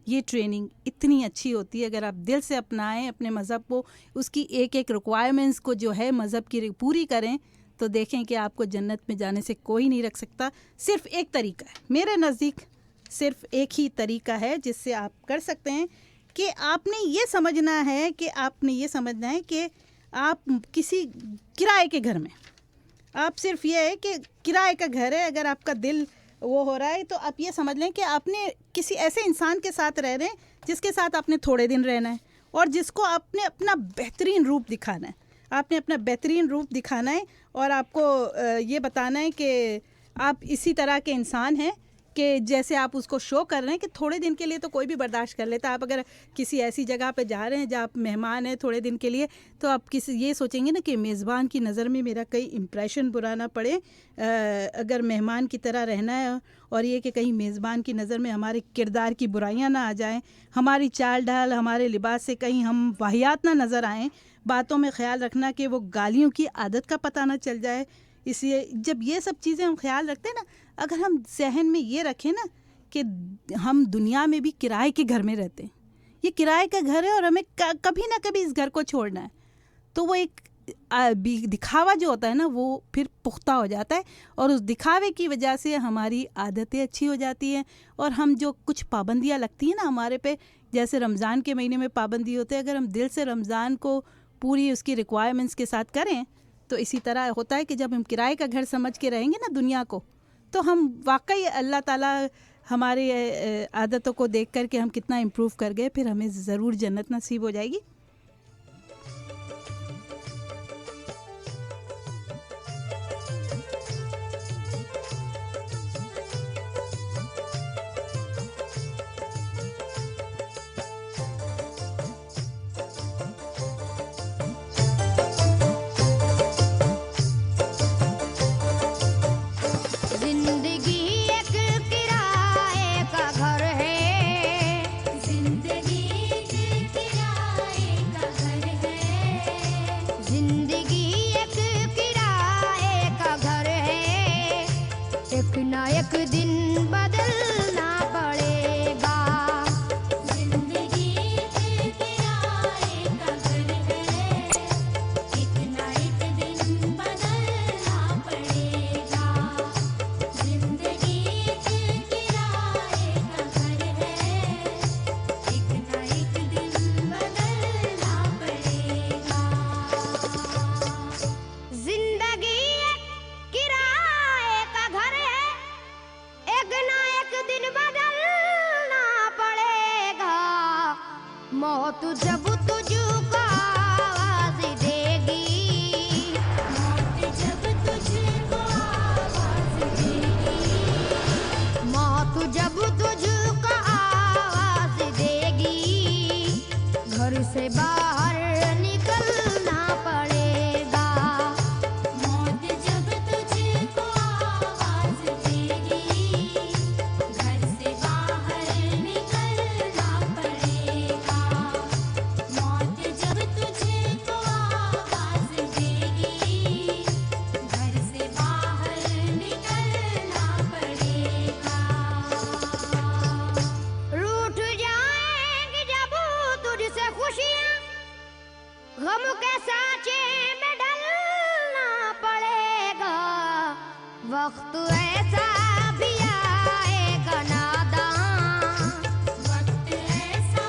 ये ट्रेनिंग इतनी अच्छी होती है, अगर आप दिल से अपनाएं अपने मज़हब को, उसकी एक एक रिक्वायरमेंट्स को जो है मज़हब की पूरी करें, तो देखें कि आपको जन्नत में जाने से कोई नहीं रख सकता। सिर्फ़ एक तरीका है, मेरे नज़दीक सिर्फ एक ही तरीका है जिससे आप कर सकते हैं, कि आपने ये समझना है कि आप किसी किराए के घर में, आप सिर्फ ये है कि किराए का घर है, अगर आपका दिल वो हो रहा है तो आप ये समझ लें कि आपने किसी ऐसे इंसान के साथ रह रहे हैं जिसके साथ आपने थोड़े दिन रहना है, और जिसको आपने अपना बेहतरीन रूप दिखाना है, आपने अपना बेहतरीन रूप दिखाना है, और आपको ये बताना है कि आप इसी तरह के इंसान हैं कि जैसे आप उसको शो कर रहे हैं कि थोड़े दिन के लिए तो कोई भी बर्दाश्त कर लेता है। आप अगर किसी ऐसी जगह पे जा रहे हैं जहाँ आप मेहमान हैं थोड़े दिन के लिए, तो आप ये सोचेंगे ना कि मेज़बान की नज़र में मेरा कहीं इम्प्रेशन बुरा ना पड़े, अगर मेहमान की तरह रहना है, और ये कि कहीं मेज़बान की नज़र में हमारे किरदार की बुराइयाँ ना आ जाएँ, हमारी चाल ढाल, हमारे लिबास से कहीं हम वाहियात ना नज़र आएँ, बातों में ख्याल रखना कि वो गालियों की आदत का पता ना चल जाए। इसलिए जब ये सब चीज़ें हम ख्याल रखते हैं ना, अगर हम जहन में ये रखें ना कि हम दुनिया में भी किराए के घर में रहते हैं, ये किराए का घर है और हमें कभी ना कभी इस घर को छोड़ना है, तो वो एक दिखावा जो होता है ना वो फिर पुख्ता हो जाता है, और उस दिखावे की वजह से हमारी आदतें अच्छी हो जाती हैं, और हम जो कुछ पाबंदियाँ लगती हैं ना हमारे पे, जैसे रमज़ान के महीने में पाबंदी होते हैं, अगर हम दिल से रमज़ान को पूरी उसकी रिक्वायरमेंट्स के साथ करें, तो इसी तरह होता है कि जब हम किराए का घर समझ के रहेंगे ना दुनिया को, तो हम वाकई अल्लाह ताला हमारे आदतों को देख कर के हम कितना इम्प्रूव कर गए, फिर हमें ज़रूर जन्नत नसीब हो जाएगी। गम के सांचे में ढलना पड़ेगा, वक्त ऐसा भी आएगा नादान, वक्त ऐसा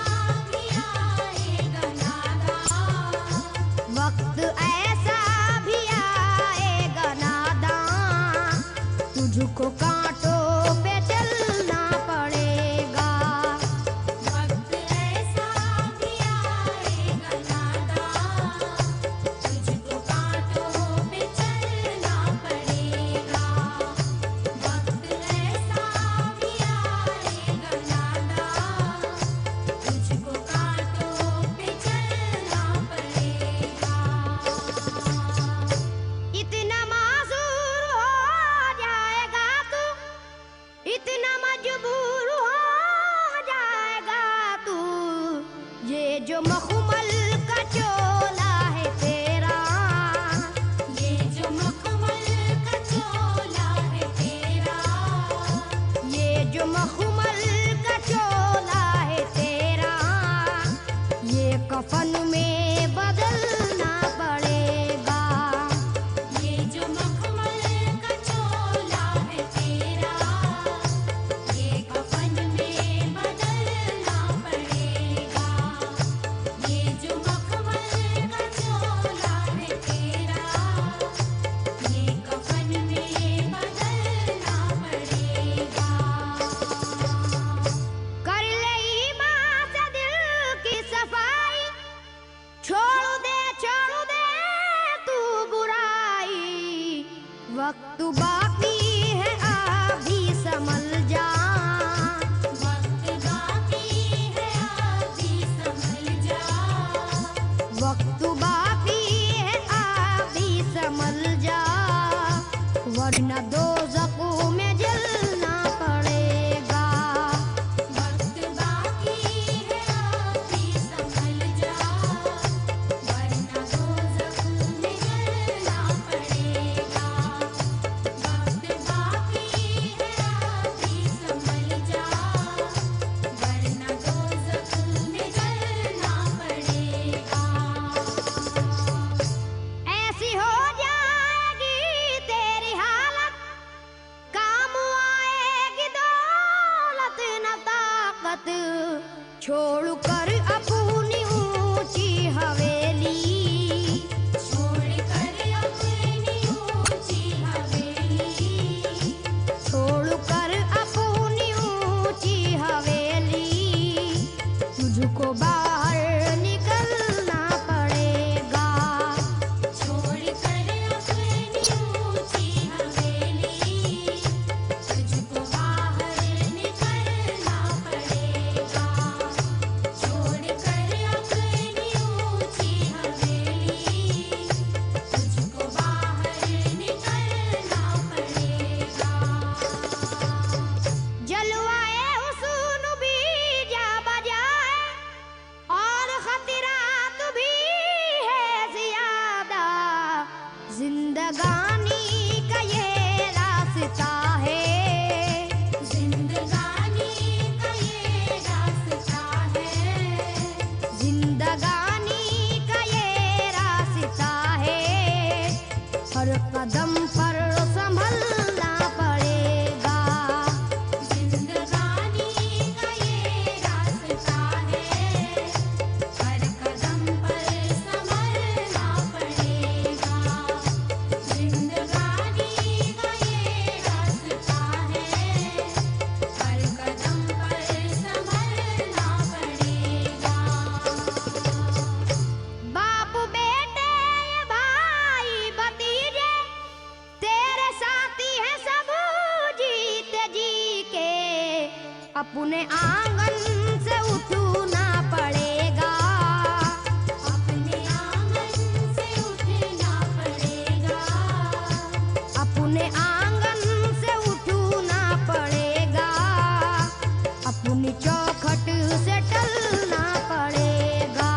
भी आएगा नादान, वक्त ऐसा भी आएगा नादान, तुझको कांटों पे चलना पड़ेगा, वक्त ऐसा भी आएगा नादान, तुझको कांटों पे चलना पड़ेगा, वक्त ऐसा भी आएगा नादान, तुझको कांटों पे चलना पड़ेगा। इतना मासूर हो जाएगा तू, इतना मजबूर हो जाएगा तू, ये जो मखमल का चोला है तेरा, ये जो मखमल का चोला है तेरा, ये जो मखमल का चोला है तेरा, ये कफन में बदलना पड़ेगा, ये जो मखमल का चोला है तेरा, ये कफन में बदलना पड़ेगा, ये जो मखमल का चोला है तेरा, ये कफन में बदलना पड़ेगा। कर ले ईमान से दिल की सफाई, छोड़ दे तू बुराई, वक्त बाकी है अभी संभल जा, वक्त बाकी है अभी संभल जा, वक्त बाकी है अभी संभल जा, वरना दोज़ख में जलना पड़ेगा, वक्त बाकी है अभी संभल जा, वरना दोज़ख में जलना पड़ेगा, वक्त बाकी है अभी संभल जा, वरना दोज़ख में जलना पड़ेगा। ऐसी हो जाएगी तेरी हालत, काम आएगी दौलत न ताकत, छोड़ कर अपनी ऊंची हवेली, छोड़ कर अपनी ऊंची हवेली, छोड़ कर अपनी ऊंची हवेली, तुझको बाहर निकलना पड़ेगा, छोड़ कर अपनी ऊंची हवेली, तुझको बाहर निकलना पड़ेगा, छोड़ कर अपनी ऊंची हवेली, तुझको बाहर निकलना पड़ेगा। जलवाए हुस्न भी जा बजाए और खतरात भी है ज्यादा, जिंदगानी का ये रास्ता है, जिंदगानी का ये रास्ता है, जिंदगानी का ये रास्ता है, हर कदम पर संभलना पड़ेगा, जिंदगानी का ये रास्ता है, हर कदम पर संभलना पड़ेगा, जिंदगानी का ये रास्ता है, हर कदम पर संभलना पड़ेगा। बाप बेटे भाई भतीजे तेरे साथी हैं सब जीते जी के, अपने आंगन से उठना पड़ेगा, अपने आंगन से उठना पड़ेगा, अपने आंगन से उठना पड़ेगा, अपनी चौखट से टलना पड़ेगा,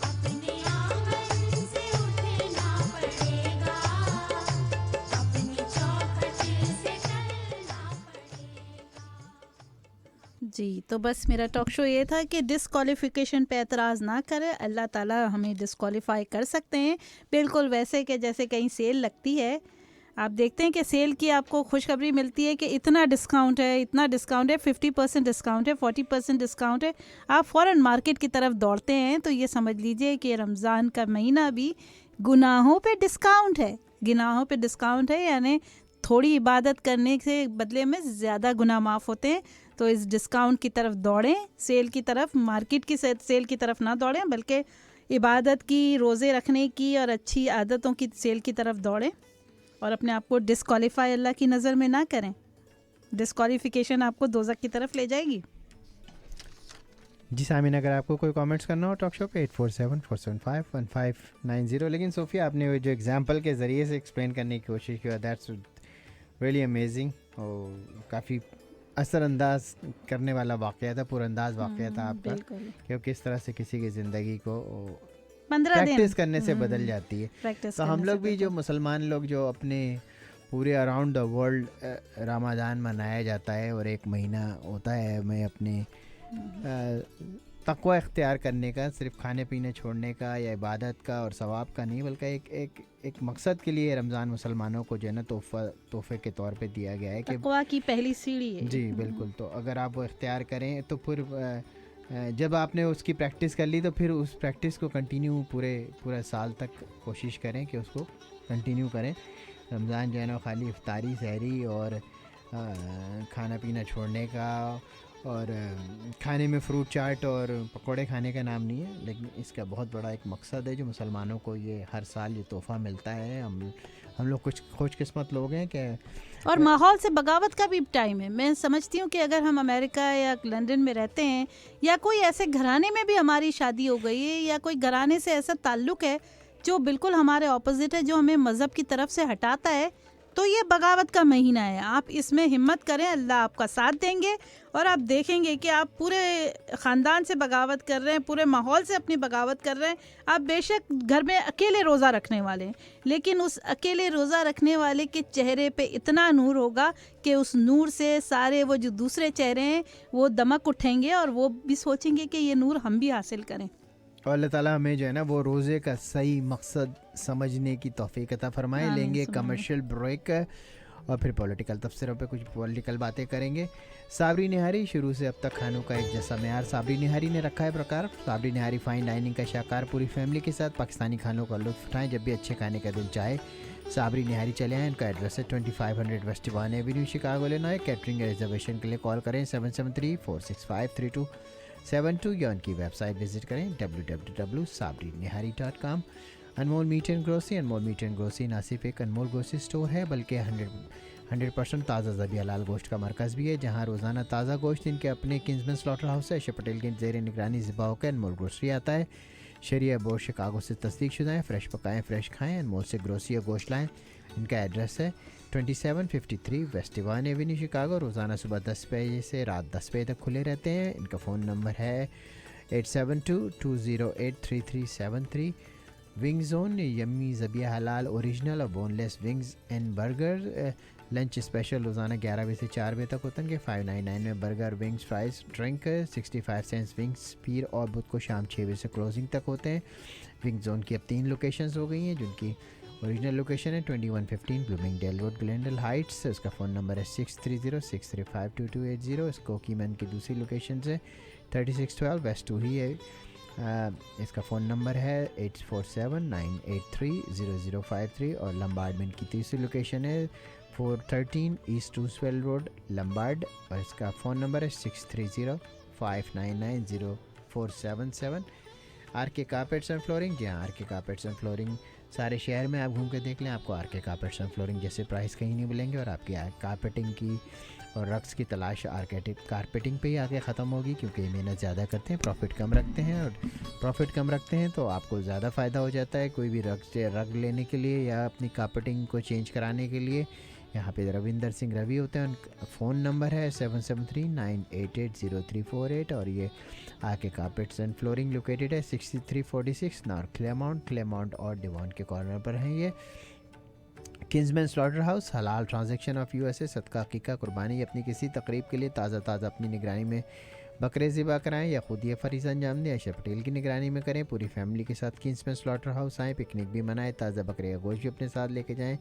अपने आंगन से उठना पड़ेगा, अपनी चौखट से टलना पड़ेगा। जी, तो बस मेरा टॉक शो ये था कि डिस्क्वालिफिकेशन पे एतराज़ ना करें, अल्लाह ताला हमें डिस्क्वालीफाई कर सकते हैं बिल्कुल वैसे कि जैसे कहीं सेल लगती है, आप देखते हैं कि सेल की आपको खुशखबरी मिलती है कि इतना डिस्काउंट है, इतना डिस्काउंट है, 50% डिस्काउंट है, 40% डिस्काउंट है, आप फ़ौरन मार्केट की तरफ दौड़ते हैं। तो ये समझ लीजिए कि रमज़ान का महीना भी गुनाहों पे डिस्काउंट है, गुनाहों पे डिस्काउंट है, यानी थोड़ी इबादत करने से बदले में ज़्यादा गुनाह माफ़ होते हैं। तो इस डिस्काउंट की तरफ दौड़ें, सेल की तरफ, मार्केट की सेल की तरफ ना दौड़ें, बल्कि इबादत की, रोज़े रखने की और अच्छी आदतों की सेल की तरफ दौड़ें और अपने आप को डिस्क्वालीफाई अल्लाह की नज़र में ना करें। डिस्क्वालिफिकेशन आपको दोज़ख की तरफ ले जाएगी। जी सामिन, अगर आपको कोई कमेंट्स करना हो टॉक शो पे 8474751590। लेकिन सोफिया, आपने वो जो एग्जांपल के ज़रिए से एक्सप्लेन करने की कोशिश की, दैट्स रियली अमेजिंग और काफ़ी असरअंदाज करने वाला वाक़या था, पुरअंदाज वाक़या था आपका, कि किस तरह से किसी की ज़िंदगी को 15 दिन प्रैक्टिस करने से बदल जाती है। तो हम लोग भी जो मुसलमान लोग जो अपने पूरे अराउंड द वर्ल्ड रमज़ान मनाया जाता है और एक महीना होता है हमें अपने तक़वा इख्तियार करने का, सिर्फ खाने पीने छोड़ने का या इबादत का और सवाब का नहीं, बल्कि एक मकसद के लिए रमज़ान मुसलमानों को जो है ना तोहफ़े के तौर पे दिया गया है कि तक़वा की पहली सीढ़ी है। जी बिल्कुल। तो अगर आप वो इख्तियार करें तो फिर जब आपने उसकी प्रैक्टिस कर ली तो फिर उस प्रैक्टिस को कंटिन्यू पूरा साल तक कोशिश करें कि उसको कंटिन्यू करें। रमज़ान जो है ना खाली इफ्तारी, सहरी और खाना पीना छोड़ने का और खाने में फ्रूट चाट और पकोड़े खाने का नाम नहीं है, लेकिन इसका बहुत बड़ा एक मकसद है जो मुसलमानों को ये हर साल ये तोहफ़ा मिलता है। हम लोग कुछ खुशकिस्मत लोग हैं कि और माहौल से बगावत का भी टाइम है। मैं समझती हूँ कि अगर हम अमेरिका या लंदन में रहते हैं या कोई ऐसे घराने में भी हमारी शादी हो गई है या कोई घराने से ऐसा ताल्लुक़ है जो बिल्कुल हमारे ऑपोजिट है, जो हमें मज़हब की तरफ से हटाता है, तो ये बगावत का महीना है। आप इसमें हिम्मत करें, अल्लाह आपका साथ देंगे और आप देखेंगे कि आप पूरे ख़ानदान से बगावत कर रहे हैं, पूरे माहौल से अपनी बगावत कर रहे हैं। आप बेशक घर में अकेले रोज़ा रखने वाले हैं, लेकिन उस अकेले रोज़ा रखने वाले के चेहरे पे इतना नूर होगा कि उस नूर से सारे वो जो दूसरे चेहरे हैं वो दमक उठेंगे और वो भी सोचेंगे कि ये नूर हम भी हासिल करें। और अल्लाह ताला हमें जो है ना वो रोज़े का सही मकसद समझने की तौफीक अता फरमाए। लेंगे कमर्शियल ब्रेक और फिर पॉलिटिकल तफसीरों पे कुछ पॉलिटिकल बातें करेंगे। साबरी निहारी शुरू से अब तक खानों का एक जैसा मेयार साबरी निहारी ने रखा है प्रकार। साबरी निहारी फ़ाइन डाइनिंग का शाकार पूरी फैमिली के साथ पाकिस्तानी खानों का लुत्फ़ उठाएं जब भी अच्छे खाने का दिल चाहे। साबरी निहारी चले आएँ। इनका एड्रेस है 2500 West Devon Avenue, Chicago, Illinois. Catering reservation के लिए कॉल करें 773-465-3272 या उनकी वेबसाइट विजिट करें www.sabrinihari.com। Anmol meat and grocery. Anmol meat and grocery ना सिर्फ एक अनमोल ग्रोसरी स्टोर है बल्कि 100% ताज़ा ज़बी हलाल गोश्त का मरकज़ भी है, जहां रोज़ाना ताज़ा गोश्त इनके अपने किंग्समैन स्लॉटर हाउस है, पटेल के ज़ेर निगरानी ज़िबा होकर अनमोल ग्रोसरी आता है। शरिया बोर्ड शिकागो से तस्दीक शुदा है। फ्रेश पकाएँ, फ्रेश खाएँ, अनमोल से ग्रोसरी और गोश्त लाएँ। इनका एड्रेस है 2753 वेस्ट डिवान एवेन्यू, शिकागो। रोज़ाना सुबह 10 बजे से रात 10 बजे तक खुले रहते हैं। इनका फ़ोन नंबर है 8722083373। विंग जोन, यम्मी ज़बिया हलाल ओरिजिनल और boneless wings and burger. Lunch special रोज़ाना 11 बजे से 4 बजे तक होते हैं। 599 में burger, wings, fries, drink. 65 cents wings पीर और बुध को शाम 6 बजे से क्लोजिंग तक होते हैं। विंग जोन की अब 3 लोकेशंस हो गई हैं, जिनकी ओरिजिनल लोकेशन है 2115 ब्लूमिंगडेल रोड, ग्लेंडल हाइट्स। उसका फ़ोन नंबर है 6306352280। स्कोकीमैन की दूसरी लोकेशन है 3612 वेस्ट टू ही है। इसका फ़ोन नंबर है 8479830053 और लम्बार्डमेंट की तीसरी लोकेशन है 413 ईस्ट टूसवेल रोड, लम्बार्ड। और इसका फ़ोन नंबर है 6305990477। आर के कारपेट्स एंड फ्लोरिंग। जी हाँ, आर के कारपेट्स एंड फ्लोरिंग सारे शहर में आप घूम के देख लें, आपको आर के कारपेट्स एंड फ्लोरिंग जैसे प्राइस कहीं नहीं मिलेंगे। और आपकी कारपेटिंग की और रक्स की तलाश कारपेटिंग पे ही आके ख़त्म होगी, क्योंकि ये मेहनत ज़्यादा करते हैं, प्रॉफिट कम रखते हैं। और प्रॉफिट कम रखते हैं तो आपको ज़्यादा फ़ायदा हो जाता है। कोई भी रग लेने के लिए या अपनी कारपेटिंग को चेंज कराने के लिए यहाँ पे रविंदर सिंह रवि होते हैं। उनका फ़ोन नंबर है 7739880348। और ये आके कारपेट्स एंड फ्लोरिंग लोकेटेड है 6346 नॉर्थ क्लेमाउंट और डिवॉन के कॉर्नर पर हैं ये। किंग्समैन स्लॉटर हाउस, हलाल ट्रांजैक्शन ऑफ यूएसए, सदका हकीका कुर्बानी अपनी किसी तकरीब के लिए ताज़ा अपनी निगरानी में बकरे ज़िबा कराएं या खुद ये फरीज़ा अंजाम दें, आयशा पटेल की निगरानी में करें। पूरी फैमिली के साथ किंग्समैन स्लॉटर हाउस आएँ, पिकनिक भी मनाएं, ताज़ा बकरे का गोश्त भी अपने साथ लेके जाएं।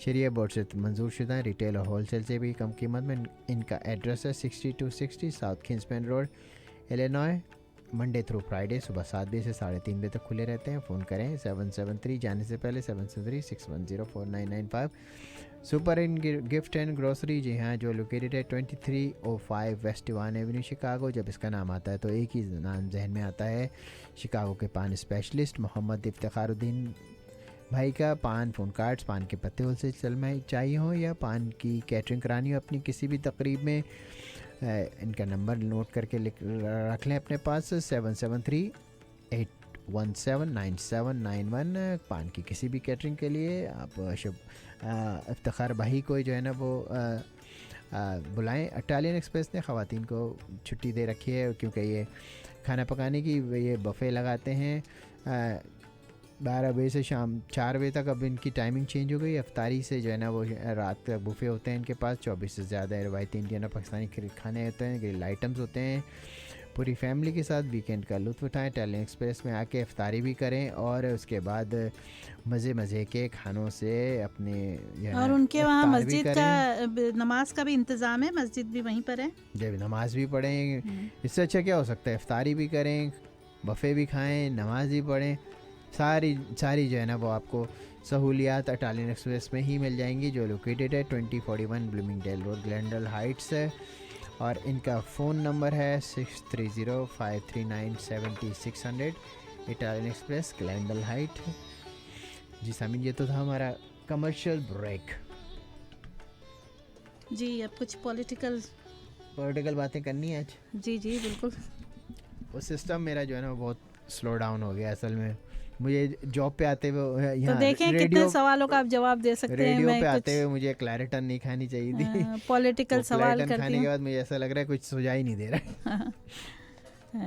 शरिया बोर्ड से मंजूर शुदा, रिटेल और होलसेल से भी कम कीमत में। इनका एड्रेस है 6260 south Kingsman road, Illinois. Monday through Friday सुबह 7 बजे से 3:30 बजे तक खुले रहते हैं। फ़ोन करें 773 जाने से पहले 773-610-4995। Super in gift and grocery, जी हाँ, जो लोकेटेड है 2305 वेस्ट डिवान एवेन्यू शिकागो। जब इसका नाम आता है तो एक ही नाम जहन में आता है, शिकागो के पान स्पेशलिस्ट मोहम्मद इफ्तिखारुद्दीन भाई का। पान फ़ोन कार्ड्स, पान के पत्ते होलसेल चल में चाहिए हो या पान की कैटरिंग करानी हो अपनी किसी भी तकरीब में, इनका नंबर नोट करके रख लें अपने पास 773-817-9791। पान की किसी भी कैटरिंग के लिए आप इफ्तिखार भाई को जो है ना वो बुलाएं। इटालियन एक्सप्रेस ने ख़वातीन को छुट्टी दे रखी है क्योंकि ये खाना पकाने की ये बफ़े लगाते हैं 12 बजे से शाम 4 बजे तक। अब इनकी टाइमिंग चेंज हो गई, अफ्तारी से जो है ना वो रात तक बुफे होते हैं इनके पास। 24 से ज़्यादा रवायती इंडियन और पाकिस्तानी खाने होते हैं, ग्रिल आइटम्स होते हैं। पूरी फैमिली के साथ वीकेंड का लुत्फ़ उठाएं, इटालियन एक्सप्रेस में आके इफ्तारी भी करें और उसके बाद मज़े के खानों से अपने और उनके वहाँ मस्जिद का नमाज का भी इंतज़ाम है, मस्जिद भी वहीं पर है, जब नमाज भी पढ़ें। इससे अच्छा क्या हो सकता है, इफ्तारी भी करें, बफ़े भी खाएँ, नमाज भी पढ़ें। सारी जो है ना वो आपको सहूलियात इटालियन एक्सप्रेस में ही मिल जाएंगी, जो लोकेटेड है 2041 ब्लूमिंगडेल रोड, ग्लेंडल हाइट्स है। और इनका फ़ोन नंबर है 6305397600, इटालियन एक्सप्रेस ग्लेंडल हाइट। जी सामीन, ये तो था हमारा कमर्शियल ब्रेक। जी अब कुछ पॉलिटिकल बातें करनी है आज। जी बिल्कुल। वो सिस्टम मेरा जो है ना बहुत स्लो डाउन हो गया असल में। मुझे जॉब पे आते हुए तो देखें कितने सवालों का आप जवाब दे सकते हैं। रेडियो पे आते हुए मुझे क्लैरिटन नहीं खानी चाहिए थी, पॉलिटिकल सवाल करती खाने के बाद मुझे ऐसा लग रहा है कुछ सुझाव ही नहीं दे रहा है।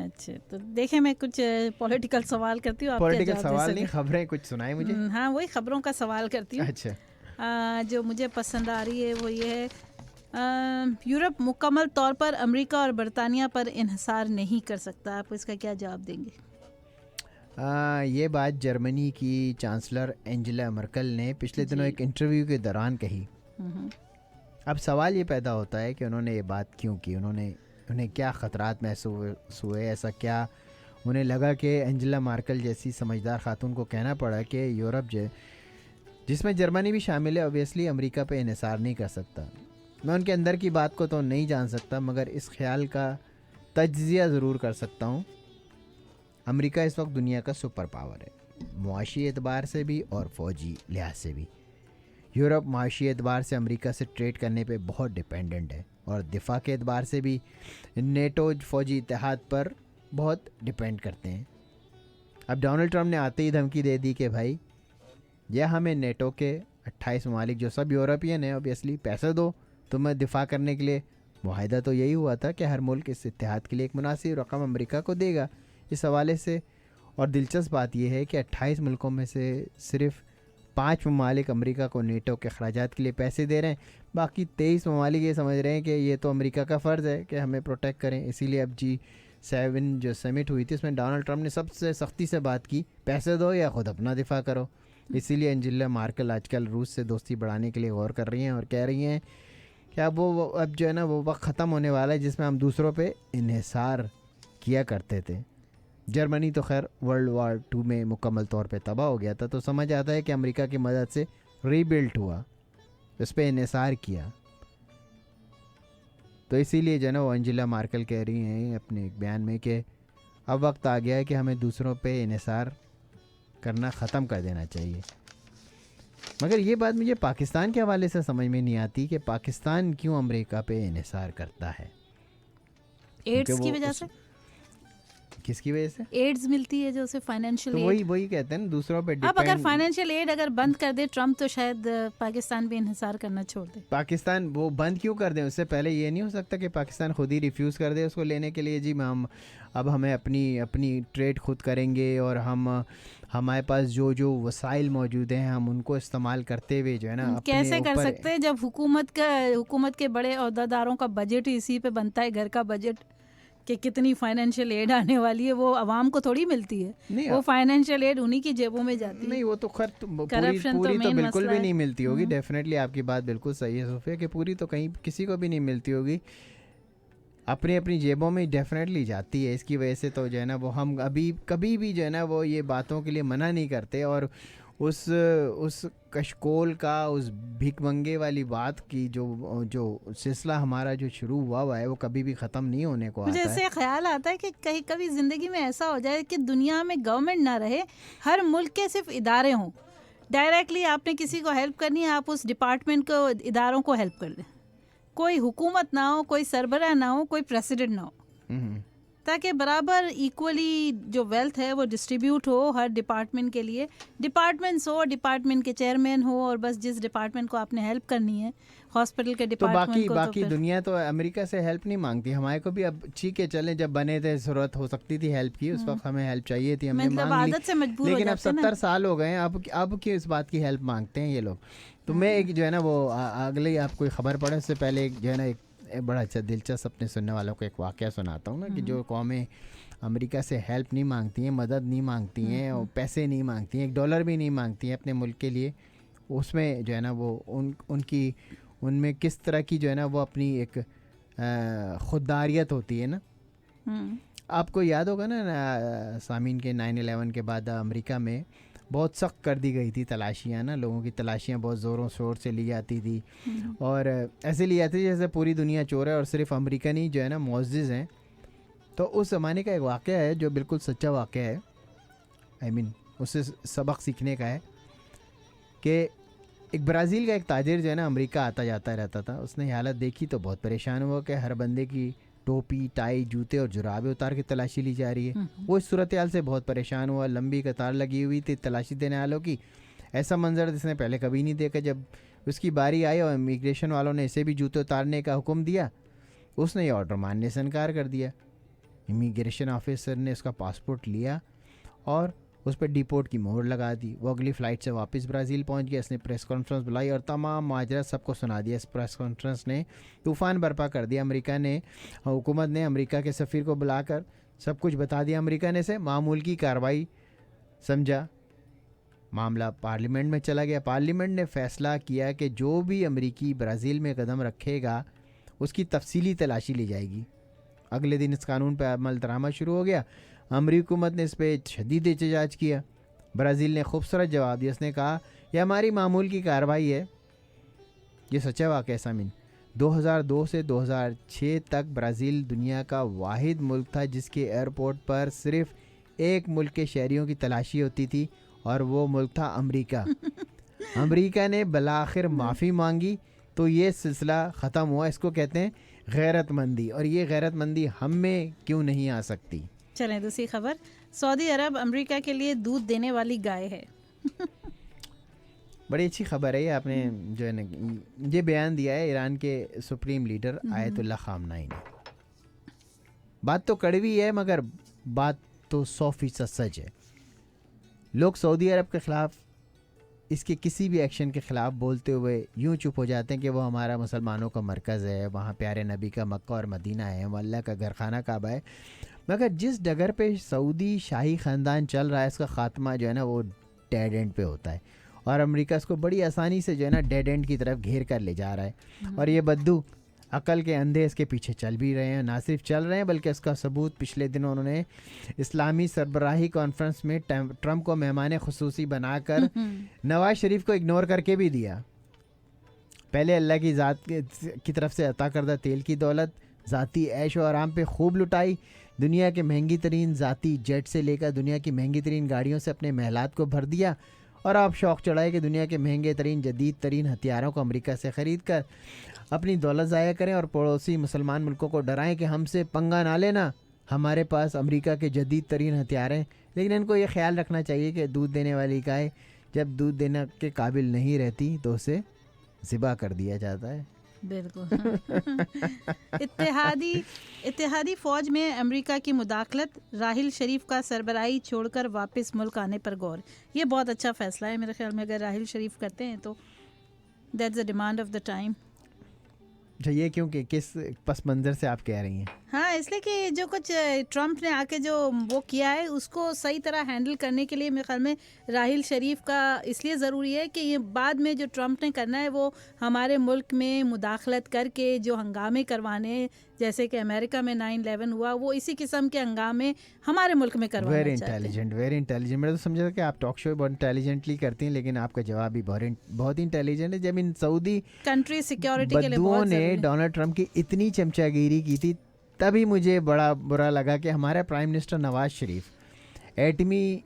अच्छा तो देखें मैं कुछ पॉलिटिकल सवाल करती हूँ, पॉलिटिकल सवाल नहीं, खबरें कुछ सुनाए मुझे। हाँ वही खबरों का सवाल करती हूँ। अच्छा जो मुझे पसंद आ रही है वो ये है, यूरोप मुकम्मल तौर पर अमेरिका और बरतानिया पर इन्हिसार नहीं कर सकता। आप इसका क्या जवाब देंगे? ये बात जर्मनी की चांसलर एंजेला मर्केल ने पिछले दिनों एक इंटरव्यू के दौरान कही। अब सवाल ये पैदा होता है कि उन्होंने ये बात क्यों की, उन्हें क्या ख़तरात महसूस हुए, ऐसा क्या उन्हें लगा कि एंजेला मर्केल जैसी समझदार खातून को कहना पड़ा कि यूरोप जिसमें जर्मनी भी शामिल है ऑब्वियसली अमेरिका पे इन्हिसार नहीं कर सकता। मैं उनके अंदर की बात को तो नहीं जान सकता मगर इस ख्याल का तज्जिया ज़रूर कर सकता हूँ। अमेरिका इस वक्त दुनिया का सुपर पावर है, मुआशी एतबार से भी और फ़ौजी लिहाज से भी। यूरोप मुआशी एतबार से अमेरिका से ट्रेड करने पे बहुत डिपेंडेंट है और दिफा के एतबार से भी नेटो फ़ौजी इत्तेहाद पर बहुत डिपेंड करते हैं। अब डोनाल्ड ट्रंप ने आते ही धमकी दे दी कि भाई यह हमें नेटो के 28 ममालिक जो सब यूरोपियन है ऑब्वियसली पैसे दो तुम्हें दिफा करने के लिए। मुआहिदा तो यही हुआ था कि हर मुल्क इस इत्तेहाद के लिए एक मुनासिब रकम अमेरिका को देगा। इस हवाले से और दिलचस्प बात यह है कि 28 मुल्कों में से सिर्फ 5 ममालिक अमेरिका को नेटो के अखराजात के लिए पैसे दे रहे हैं, बाकी 23 ममालिक ये समझ रहे हैं कि ये तो अमेरिका का फ़र्ज़ है कि हमें प्रोटेक्ट करें। इसीलिए अब G7 जो समिट हुई थी उसमें डोनाल्ड ट्रंप ने सबसे सख्ती से बात की, पैसे दो या ख़ुद अपना दिफा करो। इसीलिए एंजेला मर्केल आजकल रूस से दोस्ती बढ़ाने के लिए गौर कर रही हैं और कह रही हैं कि अब जो है ना वो वक्त ख़त्म होने वाला है जिसमें हम दूसरों पे इन्हिसार किया करते थे। जर्मनी तो खैर वर्ल्ड वार 2 में मुकम्मल तौर पे तबाह हो गया था, तो समझ आता है कि अमेरिका की मदद से रीबिल्ट हुआ, उस पर इन्हिसार किया। तो इसीलिए जो है ना वो एंजेला मर्केल कह रही हैं अपने एक बयान में कि अब वक्त आ गया है कि हमें दूसरों पे इन्हिसार करना ख़त्म कर देना चाहिए। मगर ये बात मुझे पाकिस्तान के हवाले से समझ में नहीं आती कि पाकिस्तान क्यों अमेरिका पे इन्हिसार करता है। एड्स की वजह से किसकी वजह से? एड्स मिलती है जो उसे फाइनेंशियल तो एड। वही कहते हैं ना, दूसरों पे अब अगर डिपेंड। फाइनेंशियल एड अगर बंद कर दे ट्रम्प तो शायद पाकिस्तान भी इंहिसार करना छोड़ दे। पाकिस्तान वो बंद क्यों कर दें? उससे पहले ये नहीं हो सकता कि पाकिस्तान खुद ही रिफ्यूज़ कर दे उसको लेने के लिए? जी हम अब हमें अपनी ट्रेड खुद करेंगे और हमारे पास जो वसाइल मौजूद हैं हम उनको इस्तेमाल करते हुए जो है ना अपने कैसे कर ऊपर। सकते हैं जब हुकूमत के बड़े ओहदेदारों का बजट इसी पे बनता है, घर का बजट, कि कितनी फाइनेंशियल एड आने वाली है, वो आवाम को थोड़ी मिलती है, नहीं, वो फाइनेंशियल एड उन्हीं की जेबों में जाती है। नहीं वो तो खैर Corruption तो पूरी तो main बिल्कुल मसला भी है। नहीं मिलती होगी। डेफिनेटली आपकी बात बिल्कुल सही है सोफिया, कि पूरी तो कहीं किसी को भी नहीं मिलती होगी, अपनी अपनी जेबों में डेफिनेटली जाती है। इसकी वजह से तो जो है ना वो हम अभी कभी भी जो है ना वो ये बातों के लिए मना नहीं करते, और उस कशकोल का, उस भिखमंगे वाली बात की जो सिलसिला हमारा जो शुरू हुआ है वो कभी भी ख़त्म नहीं होने को मुझे आता है। ऐसे ख्याल आता है कि कहीं कभी ज़िंदगी में ऐसा हो जाए कि दुनिया में गवर्नमेंट ना रहे, हर मुल्क के सिर्फ इदारे हों। डायरेक्टली आपने किसी को हेल्प करनी है, आप उस डिपार्टमेंट को, इदारों को हेल्प कर दें। कोई हुकूमत ना हो, कोई सरबराह ना हो, कोई प्रेसिडेंट ना हो, हम्म। ताकि बराबर इक्वली जो वेल्थ है वो डिस्ट्रीब्यूट हो हर डिपार्टमेंट के लिए। डिपार्टमेंट्स हो, डिपार्टमेंट के चेयरमैन हो, और बस जिस डिपार्टमेंट को आपने हेल्प करनी है, हॉस्पिटल के तो डिपार्टमेंट को बाकी फिर- दुनिया तो अमेरिका से हेल्प नहीं मांगती। हमारे को भी अब ठीक है चलें, जब बने थे ज़रूरत हो सकती थी हेल्प की, उस वक्त हमें हेल्प चाहिए थी, हमने मतलब मांग ली। आदत से मजबूर हो लेकिन अब जाते हैं ना। 70 साल हो गए हैं, अब क्यों इस बात की हेल्प मांगते हैं ये लोग? तो मैं एक जो है ना वो अगले ही आपको खबर पड़े उससे पहले एक जो है ना एक बड़ा अच्छा दिलचस्प अपने सुनने वालों को एक वाक़या सुनाता हूँ ना, कि जो कौमें अमेरिका से हेल्प नहीं मांगती हैं, मदद नहीं मांगती हैं, और पैसे नहीं मांगती हैं, $1 भी नहीं मांगती हैं अपने मुल्क के लिए, उसमें जो है ना वो उनमें किस तरह की जो है ना वो अपनी एक खुददारियत होती है ना। आपको याद होगा ना सामीन के 9/11 के बाद अमेरिका में बहुत सख्त कर दी गई थी तलाशियाँ ना, लोगों की तलाशियाँ बहुत ज़ोरों शोर से ली जाती थी, और ऐसे ली जाती थी जैसे पूरी दुनिया चोर है और सिर्फ अमेरिकन ही जो है ना मुअज़्ज़िज़ हैं। तो उस ज़माने का एक वाक़या है जो बिल्कुल सच्चा वाक़या है, आई मीन उससे सबक सीखने का है, कि एक ब्राज़ील का एक ताजिर जो है ना अमेरिका आता जाता रहता था। उसने ये हालत देखी तो बहुत परेशान हुआ कि हर बंदे की टोपी, टाई, जूते और जुराबें उतार के तलाशी ली जा रही है। वो इस सूरत हाल से बहुत परेशान हुआ, लंबी कतार लगी हुई थी तलाशी देने वालों की। ऐसा मंजर जिसने पहले कभी नहीं देखा। जब उसकी बारी आई और इमिग्रेशन वालों ने इसे भी जूते उतारने का हुक्म दिया, उसने ये ऑर्डर मानने से इनकार कर दिया। इमिग्रेशन ऑफिसर ने उसका पासपोर्ट लिया और उस पर डिपोर्ट की मोहर लगा दी। वो अगली फ़्लाइट से वापस ब्राज़ील पहुंच गया। इसने प्रेस कॉन्फ्रेंस बुलाई और तमाम माजरा सबको सुना दिया। इस प्रेस कॉन्फ्रेंस ने तूफ़ान बर्पा कर दिया। अमेरिका ने, हुकूमत ने अमेरिका के सफ़ीर को बुलाकर सब कुछ बता दिया। अमेरिका ने इसे मामूल की कार्रवाई समझा। मामला पार्लियामेंट में चला गया। पार्लियामेंट ने फ़ैसला किया कि जो भी अमेरिकी ब्राज़ील में कदम रखेगा उसकी तफसीली तलाशी ली जाएगी। अगले दिन इस कानून पर अमल दरामद शुरू हो गया। अमरीकी हुकूमत ने इस पर शदीद एहतजाज किया। ब्राज़ील ने खूबसूरत जवाब दिया। उसने कहा यह हमारी मामूल की कार्रवाई है। ये सच्चा वाक़या सामीन। 2002 से 2006 तक ब्राज़ील दुनिया का वाहिद मुल्क था जिसके एयरपोर्ट पर सिर्फ एक मुल्क के शहरियों की तलाशी होती थी, और वो मुल्क था अमेरिका। अमेरिका ने बलाखिर माफ़ी मांगी तो ये सिलसिला ख़त्म हुआ। इसको कहते हैं गैरतमंदी, और ये गैरतमंदी हम में क्यों नहीं आ सकती। चलें दूसरी खबर। सऊदी अरब अमेरिका के लिए दूध देने वाली गाय है। बड़ी अच्छी खबर है ये। आपने जो है ना ये बयान दिया है ईरान के सुप्रीम लीडर आयतुल्लाह खामनाई ने। बात तो कड़वी है मगर बात तो 100% सच है। लोग सऊदी अरब के ख़िलाफ़, इसके किसी भी एक्शन के ख़िलाफ़ बोलते हुए यूं चुप हो जाते हैं कि वो हमारा मुसलमानों का मरकज़ है, वहाँ प्यारे नबी का मक्का और मदीना है, वहाँ अल्लाह का घर खाना काबा है। मगर जिस डगर पे सऊदी शाही ख़ानदान चल रहा है इसका ख़ात्मा जो है ना वो डेड एंड पे होता है, और अमेरिका इसको बड़ी आसानी से जो है ना डेड एंड की तरफ घेर कर ले जा रहा है। और ये बद्दू अकल के अंधे इसके पीछे चल भी रहे हैं। ना सिर्फ चल रहे हैं बल्कि इसका सबूत पिछले दिनों उन्होंने इस्लामी सरबराही कॉन्फ्रेंस में ट्रंप को मेहमान खुसूसी बनाकर नवाज शरीफ को इग्नोर करके भी दिया। पहले अल्लाह की ज़ात की तरफ से अता करदा तेल की दौलत ज़ाती ऐश और आराम पे खूब लुटाई। दुनिया के महंगी तरीन ज़ाती जेट से लेकर दुनिया की महंगी तरीन गाड़ियों से अपने महलात को भर दिया, और अब शौक़ चढ़ाए कि दुनिया के महंगे तरीन जदीद तरीन हथियारों को अमेरिका से ख़रीद कर अपनी दौलत ज़ाया करें और पड़ोसी मुसलमान मुल्कों को डराएं कि हमसे पंगा ना लेना, हमारे पास अमेरिका के जदीद तरीन हथियार हैं, लेकिन इनको ये ख्याल रखना चाहिए कि दूध देने वाली गाय जब दूध देने के काबिल नहीं रहती तो उसे ज़िबा कर दिया जाता है। बिल्कुल हाँ। इत्तेहादी फौज में अमेरिका की मुदाखलत, राहिल शरीफ का सरबराही छोड़कर वापस मुल्क आने पर गौर। ये बहुत अच्छा फैसला है मेरे ख्याल में, अगर राहिल शरीफ करते हैं तो that's the demand of the time. अच्छा, ये क्यों कि किस पस मंज़र से आप कह रही हैं? हाँ, इसलिए कि जो कुछ ट्रम्प ने आके जो वो किया है उसको सही तरह हैंडल करने के लिए मेरे ख्याल में राहिल शरीफ का इसलिए ज़रूरी है कि ये बाद में जो ट्रम्प ने करना है वो हमारे मुल्क में मुदाखलत करके जो हंगामे करवाने, जैसे कि अमेरिका में 9/11 हुआ, वो इसी किस्म के हंगामे हमारे मुल्क में करवाना वेरी चाहते हैं। Intelligent, very intelligent. मैं तो समझा था कि आप टॉक शो बहुत इंटेलिजेंटली करती हैं, लेकिन आपका जवाब भी बहुत इंटेलिजेंट है। जब इन सऊदी कंट्री सिक्योरिटी के लिए बद्दुओं बहुत ने ज़रूरी है। डोनाल्ड ट्रंप की इतनी चमचागिरी की थी, तभी मुझे बड़ा बुरा लगा कि हमारा प्राइम मिनिस्टर नवाज शरीफ एटमी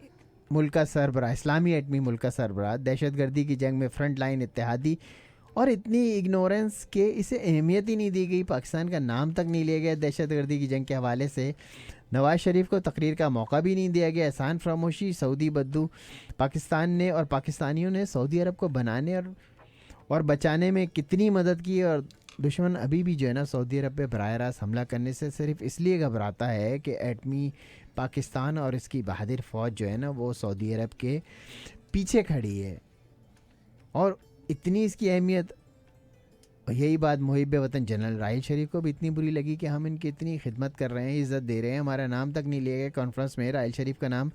मुल्क का सरबराह, इस्लामी एटमी मुल्क का सरबराह, दहशतगर्दी की जंग में फ्रंट लाइन इत्तेहादी, और इतनी इग्नोरेंस के इसे अहमियत ही नहीं दी गई, पाकिस्तान का नाम तक नहीं लिया गया दहशतगर्दी की जंग के हवाले से। नवाज शरीफ को तकरीर का मौका भी नहीं दिया गया। एहसान फरामोशी सऊदी बद्दू पाकिस्तान ने और पाकिस्तानियों ने सऊदी अरब को बनाने और बचाने में कितनी मदद की, और दुश्मन अभी भी जो है ना सऊदी अरब पे बराह रास्त हमला करने से सिर्फ इसलिए घबराता है कि एटमी पाकिस्तान और इसकी बहादुर फ़ौज जो है ना वो सऊदी अरब के पीछे खड़ी है। और इतनी इसकी अहमियत, यही बात मुहिब वतन जनरल राहिल शरीफ को भी इतनी बुरी लगी कि हम इनकी इतनी खिदमत कर रहे हैं, इज़्ज़त दे रहे हैं, हमारा नाम तक नहीं लिया गया कॉन्फ्रेंस में। राहिल शरीफ का नाम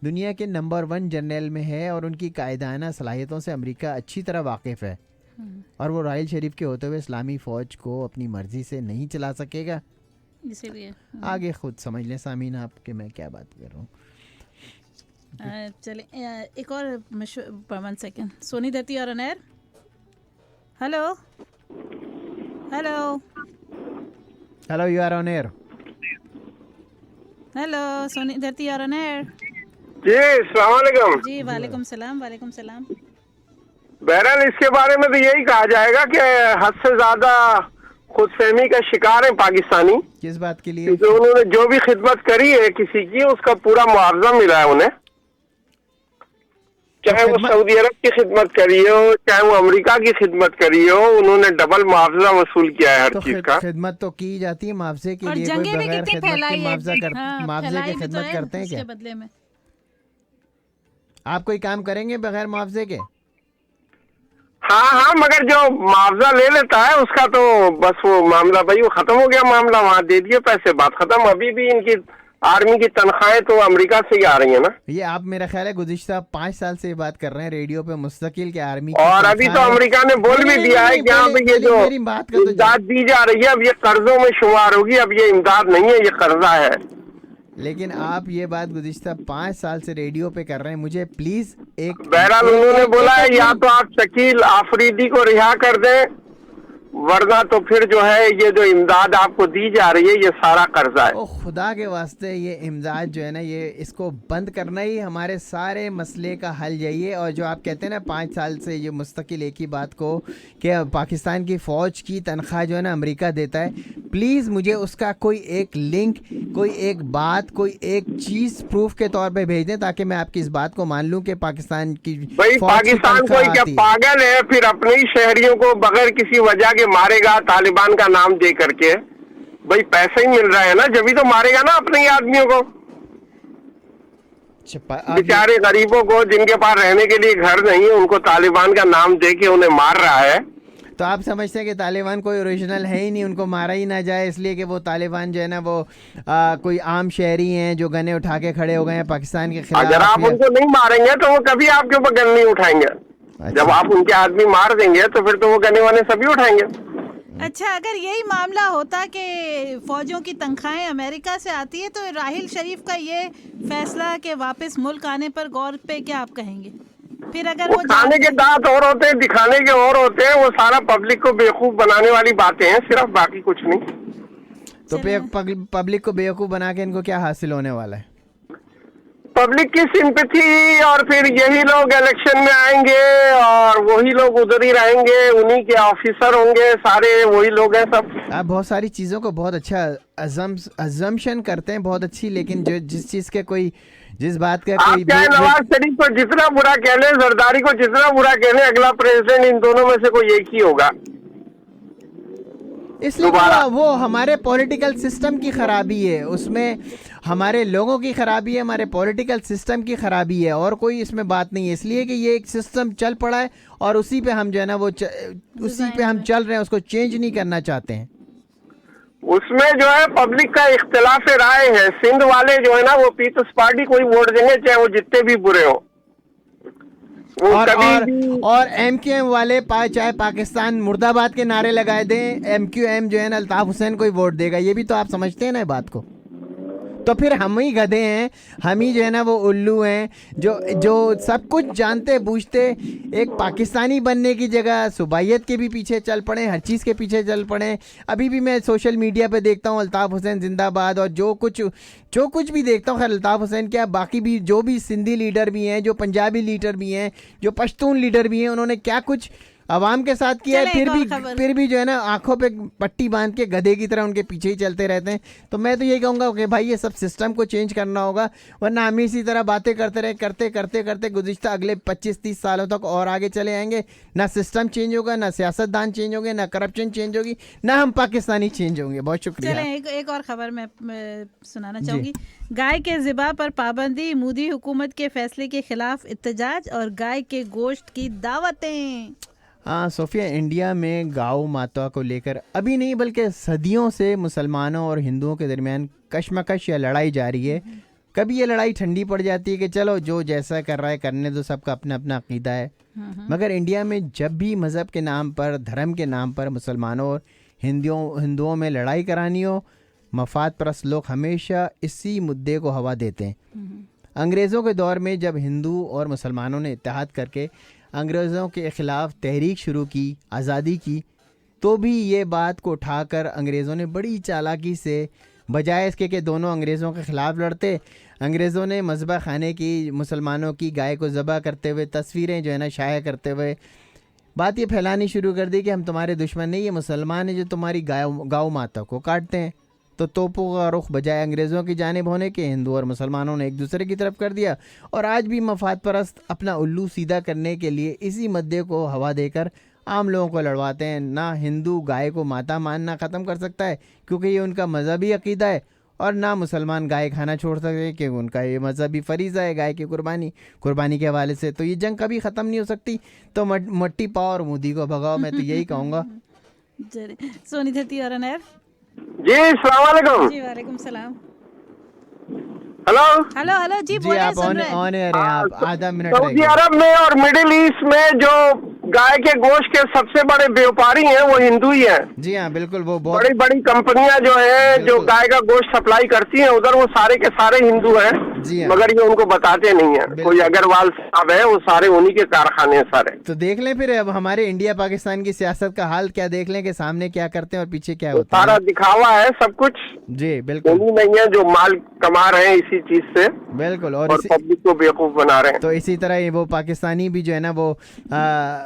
दुनिया के नंबर 1 जनरल में है और उनकी कायदाना सलाहियतों से अमेरिका अच्छी तरह वाकिफ़ है, और वो राहिल शरीफ के होते हुए इस्लामी फ़ौज को अपनी मर्ज़ी से नहीं चला सकेगा। इसीलिए आगे खुद समझ लें सामीन आप कि मैं क्या बात कर रहा हूँ। चले एक और 1 सेकेंड। सोनी धरती और अनैर, hello hello hello, you are on air. Hello Soni धरती और अनैर। जी अस्सलाम वालेकुम। जी वालेकुम सलाम, वालेकुम सलाम। बहरहाल इसके बारे में तो यही कहा जाएगा कि हद से ज्यादा खुदफहमी का शिकार है पाकिस्तानी। किस बात के लिए? क्योंकि उन्होंने जो भी खिदमत करी है किसी की, उसका पूरा मुआवजा मिला है उन्हें, चाहे वो सऊदी अरब की खिदमत करी हो, चाहे वो अमेरिका की खिदमत करी हो, उन्होंने डबल मुआवजा वसूल किया है हर चीज का। खिदमत तो की जाती है, मुआवजे के और लिए कोई जंगे भी बगैर कितनी खिदमत फैलाई के है, मुआवजे के फैलाई भी तो खिदमत है करते हैं उसके क्या? बदले में आप कोई काम करेंगे बगैर मुआवजे के? हाँ हाँ, मगर जो मुआवजा ले लेता है उसका तो बस वो मामला भाई वो खत्म हो गया, मामला वहाँ दे दिए पैसे, बात खत्म। अभी भी इनकी आर्मी की तनख्वाहें तो अमेरिका से ही आ रही है ना। ये आप मेरा ख्याल है गुज़िश्ता 5 साल से ये बात कर रहे हैं रेडियो पे मुस्तकिल के आर्मी की और अभी तो अमेरिका ने बोल भी दिया है कि यहाँ पे ये जो मेरी बात का तो इमदाद दी जा रही है अब ये कर्जों में शुमार होगी, अब ये इमदाद नहीं है, ये कर्जा है। लेकिन आप ये बात गुज़िश्ता 5 साल से रेडियो पे कर रहे हैं, मुझे प्लीज एक बहरहाल उन्होंने बोला है या तो आप शकील आफरीदी को रिहा कर दें, वरना तो फिर जो है ये जो इमदाद आपको दी जा रही है ये सारा कर्जा है। ओ खुदा के वास्ते ये इमदाद जो है ना ये इसको बंद करना ही हमारे सारे मसले का हल यही है। और जो आप कहते हैं ना 5 साल से ये मुस्तकिल एक ही बात को कि पाकिस्तान की फ़ौज की तनख्वाह जो है ना अमेरिका देता है, प्लीज़ मुझे उसका कोई एक लिंक, कोई एक बात, कोई एक चीज़ प्रूफ के तौर पे भेज दें ताकि मैं आपकी इस बात को मान लूँ कि पाकिस्तान की भाई पाकिस्तान कोई क्या पागल है फिर अपने ही शहरियों को बगैर किसी वजह के मारेगा तालिबान का नाम दे करके? भाई पैसा ही मिल रहा है ना, जब भी तो मारेगा ना अपने ही आदमियों को, बेचारे गरीबों को जिनके पास रहने के लिए घर नहीं है उनको तालिबान का नाम दे के उन्हें मार रहा है। तो आप समझते हैं कि तालिबान कोई ओरिजिनल है ही नहीं, उनको मारा ही ना जाए इसलिए कि वो तालिबान जो है ना वो कोई आम शहरी हैं जो गने उठा के खड़े हो गए हैं पाकिस्तान के खिलाफ। अगर आप उनको नहीं मारेंगे तो वो कभी आपके ऊपर गन नहीं उठाएंगे। जब आप उनके आदमी मार देंगे तो फिर तो वो गने वाले सभी उठाएंगे। अच्छा, अगर यही मामला होता कि फौजियों की तनख्वाहें अमेरिका से आती है तो राहिल शरीफ का ये फैसला कि वापस मुल्क आने पर गौर पे क्या आप कहेंगे? फिर अगर वो खाने के दांत और होते हैं, दिखाने के और होते हैं, वो सारा पब्लिक को बेवकूफ बनाने वाली बातें हैं सिर्फ, बाकी कुछ नहीं। तो पब्लिक को बेवकूफ बना के इनको क्या हासिल होने वाला है? पब्लिक की सिंपैथी, और फिर यही लोग इलेक्शन में आएंगे और वही लोग उधर ही रहेंगे, उन्हीं के ऑफिसर होंगे, सारे वही लोग हैं सब। आप बहुत सारी चीज़ों को बहुत अच्छा अजम्पशन करते हैं, बहुत अच्छी, लेकिन जो जिस चीज़ के कोई जिस बात का आप कोई चाहे नवाज शरीफ को जितना बुरा कह लें, जरदारी को जितना बुरा कह लें, अगला प्रेसिडेंट इन दोनों में से कोई एक ही होगा। इसलिए वो हमारे पॉलिटिकल सिस्टम की खराबी है, उसमें हमारे लोगों की खराबी है, हमारे पॉलिटिकल सिस्टम की खराबी है, और कोई इसमें बात नहीं है। इसलिए कि ये एक सिस्टम चल पड़ा है और उसी पे हम जो है ना उसी पे हम चल रहे हैं, उसको चेंज नहीं करना चाहते हैं। उसमें जो है पब्लिक का इख्तिलाफ राय है। सिंध वाले जो है ना वो पीपल्स पार्टी को ही वोट देंगे, चाहे वो जितने भी बुरे हो। और MQM वाले चाहे पाकिस्तान मुर्दाबाद के नारे लगाए दें, MQM जो है ना अल्ताफ हुसैन को ही वोट देगा। ये भी तो आप समझते हैं ना बात को। तो फिर हम ही गधे हैं, हम ही जो है ना वो उल्लू हैं, जो सब कुछ जानते बूझते एक पाकिस्तानी बनने की जगह सुबाइयत के भी पीछे चल पड़े, हर चीज़ के पीछे चल पड़े। अभी भी मैं सोशल मीडिया पे देखता हूँ अल्ताफ़ हुसैन जिंदाबाद, और जो कुछ भी देखता हूँ, खैर अल्ताफ़ हुसैन क्या, बाकी भी जो भी सिंधी लीडर भी हैं, जो पंजाबी लीडर भी हैं, जो पश्तून लीडर भी हैं, उन्होंने क्या कुछ आवाम के साथ किया है, फिर भी जो है ना आंखों पे पट्टी बांध के गधे की तरह उनके पीछे ही चलते रहते हैं। तो मैं तो यही कहूँगा कि भाई ये सब सिस्टम को चेंज करना होगा, वरना हम इसी तरह बातें करते रहे, करते गुज़िश्ता अगले 25-30 सालों तक और आगे चले आएंगे। ना सिस्टम चेंज होगा, ना सियासतदान चेंज होंगे, ना करप्शन चेंज होगी, ना हम पाकिस्तानी चेंज होंगे। बहुत शुक्रिया। चलें एक और खबर मैं सुनाना चाहूँगी। गाय के ज़िबा पर पाबंदी, मोदी हुकूमत के फैसले के खिलाफ एहतजाज और गाय के गोश्त की दावतें। हाँ सोफिया, इंडिया में गौ माता को लेकर अभी नहीं बल्कि सदियों से मुसलमानों और हिंदुओं के दरमियान कशमकश या लड़ाई जारी है। कभी ये लड़ाई ठंडी पड़ जाती है कि चलो जो जैसा कर रहा है करने दो, सबका अपना अपना अकीदा है। मगर इंडिया में जब भी मज़हब के नाम पर, धर्म के नाम पर मुसलमानों और हिंदुओं में लड़ाई करानी हो, मफाद परस्त लोग हमेशा इसी मुद्दे को हवा देते हैं। अंग्रेज़ों के दौर में जब हिंदू और मुसलमानों ने इत्तेहाद करके अंग्रेज़ों के ख़िलाफ़ तहरीक शुरू की, आज़ादी की, तो भी ये बात को उठाकर अंग्रेज़ों ने बड़ी चालाकी से, बजाय इसके कि दोनों अंग्रेज़ों के ख़िलाफ़ लड़ते, अंग्रेज़ों ने मज़बा खाने की, मुसलमानों की गाय को ज़बह करते हुए तस्वीरें जो है ना शाया करते हुए बात ये फैलानी शुरू कर दी कि हम तुम्हारे दुश्मन नहीं, ये मुसलमान हैं जो तुम्हारी गौ माता को काटते हैं। तो तोपों का रुख बजाय अंग्रेज़ों की जानिब होने के हिंदू और मुसलमानों ने एक दूसरे की तरफ कर दिया, और आज भी मफाद परस्त अपना उल्लू सीधा करने के लिए इसी मुद्दे को हवा देकर आम लोगों को लड़वाते हैं। ना हिंदू गाय को माता मानना ख़त्म कर सकता है क्योंकि ये उनका मज़हबी अकीदा है, और ना मुसलमान गाय खाना छोड़ सकते क्योंकि उनका ये मज़हबी फरीज़ा है गाय की कुर्बानी के हवाले से। तो ये जंग कभी ख़त्म नहीं हो सकती। तो मट्टी पाओ और मोदी को भगाओ, मैं तो यही कहूँगा। सोनी धरती और अनैर जी, अस्सलाम वालेकुम। जी वालेकुम सलाम। हेलो जी बोलिए, आप सुन रहे हैं। ऑन एयर हैं, आप आधा मिनट सऊदी अरब में और मिडिल ईस्ट में जो गाय के गोश्त के सबसे बड़े व्यापारी हैं वो हिंदू ही हैं। जी हाँ बिल्कुल, वो बहुत बड़ी बड़ी कंपनियां जो है जो गाय का गोश्त सप्लाई करती हैं उधर, वो सारे के सारे हिंदू हैं। जी हाँ। मगर ये उनको बताते नहीं है। कोई अग्रवाल साहब है, वो सारे उन्हीं के कारखाने हैं सारे। तो देख लें फिर अब हमारे इंडिया पाकिस्तान की सियासत का हाल क्या, देख लें कि सामने क्या करते हैं और पीछे क्या होता है। सारा दिखावा है सब कुछ। जी बिल्कुल, नहीं है जो माल कमा रहे हैं इसी चीज से, बिल्कुल। और पब्लिक को बेवकूफ बना रहे हैं। तो इसी तरह वो पाकिस्तानी भी जो है ना वो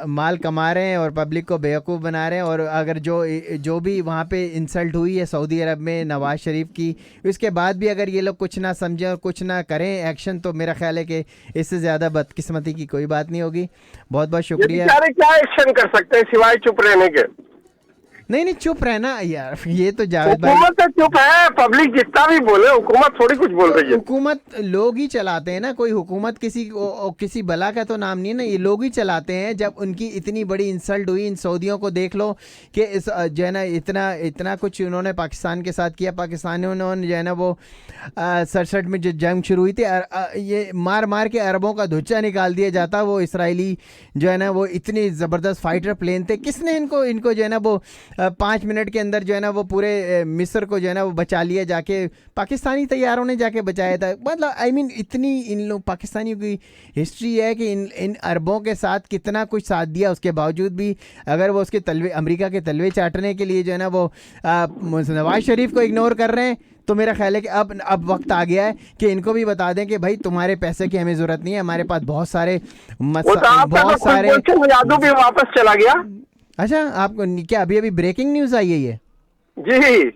माल कमा रहे हैं और पब्लिक को बेवकूफ़ बना रहे हैं। और अगर जो भी वहाँ पे इंसल्ट हुई है सऊदी अरब में नवाज शरीफ की, उसके बाद भी अगर ये लोग कुछ ना समझें और कुछ ना करें एक्शन, तो मेरा ख्याल है कि इससे ज़्यादा बदकिस्मती की कोई बात नहीं होगी। बहुत बहुत शुक्रिया। क्या एक्शन कर सकते हैं सिवाय चुप रहने के? नहीं चुप रहना यार, ये तो जावेद भाई, हुकूमत तो चुप है, पब्लिक जितना भी बोले हुकूमत थोड़ी कुछ बोल रही है। हुकूमत लोग ही चलाते हैं ना, कोई हुकूमत किसी बला का तो नाम नहीं है ना, ये लोग ही चलाते हैं। जब उनकी इतनी बड़ी इंसल्ट हुई इन सऊदियों को, देख लो कि इस जो है ना इतना कुछ उन्होंने पाकिस्तान के साथ किया। पाकिस्तानियों ने जो है ना वो 67 में जो जंग शुरू हुई थी, ये मार के अरबों का धुच्चा निकाल दिया जाता। वो इसराइली जो है ना वो इतनी ज़बरदस्त फाइटर प्लेन थे, किसने इनको जो है ना वो 5 मिनट के अंदर जो है ना वो पूरे मिस्र को जो है ना वो बचा लिया, जाके पाकिस्तानी तैयारों ने जाके बचाया था। मतलब आई मीन इतनी इन लोग पाकिस्तानियों की हिस्ट्री है कि इन अरबों के साथ कितना कुछ साथ दिया। उसके बावजूद भी अगर वो उसके तलवे, अमेरिका के तलवे चाटने के लिए जो है ना वो नवाज शरीफ को इग्नोर कर रहे हैं, तो मेरा ख्याल है कि अब वक्त आ गया है कि इनको भी बता दें कि भाई तुम्हारे पैसे की हमें जरूरत नहीं है, हमारे पास बहुत सारे वो तो आपका बहुत तो सारे। कुलभूषण यादव भी वापस चला गया। अच्छा, आपको क्या अभी ब्रेकिंग न्यूज आई है ये? जी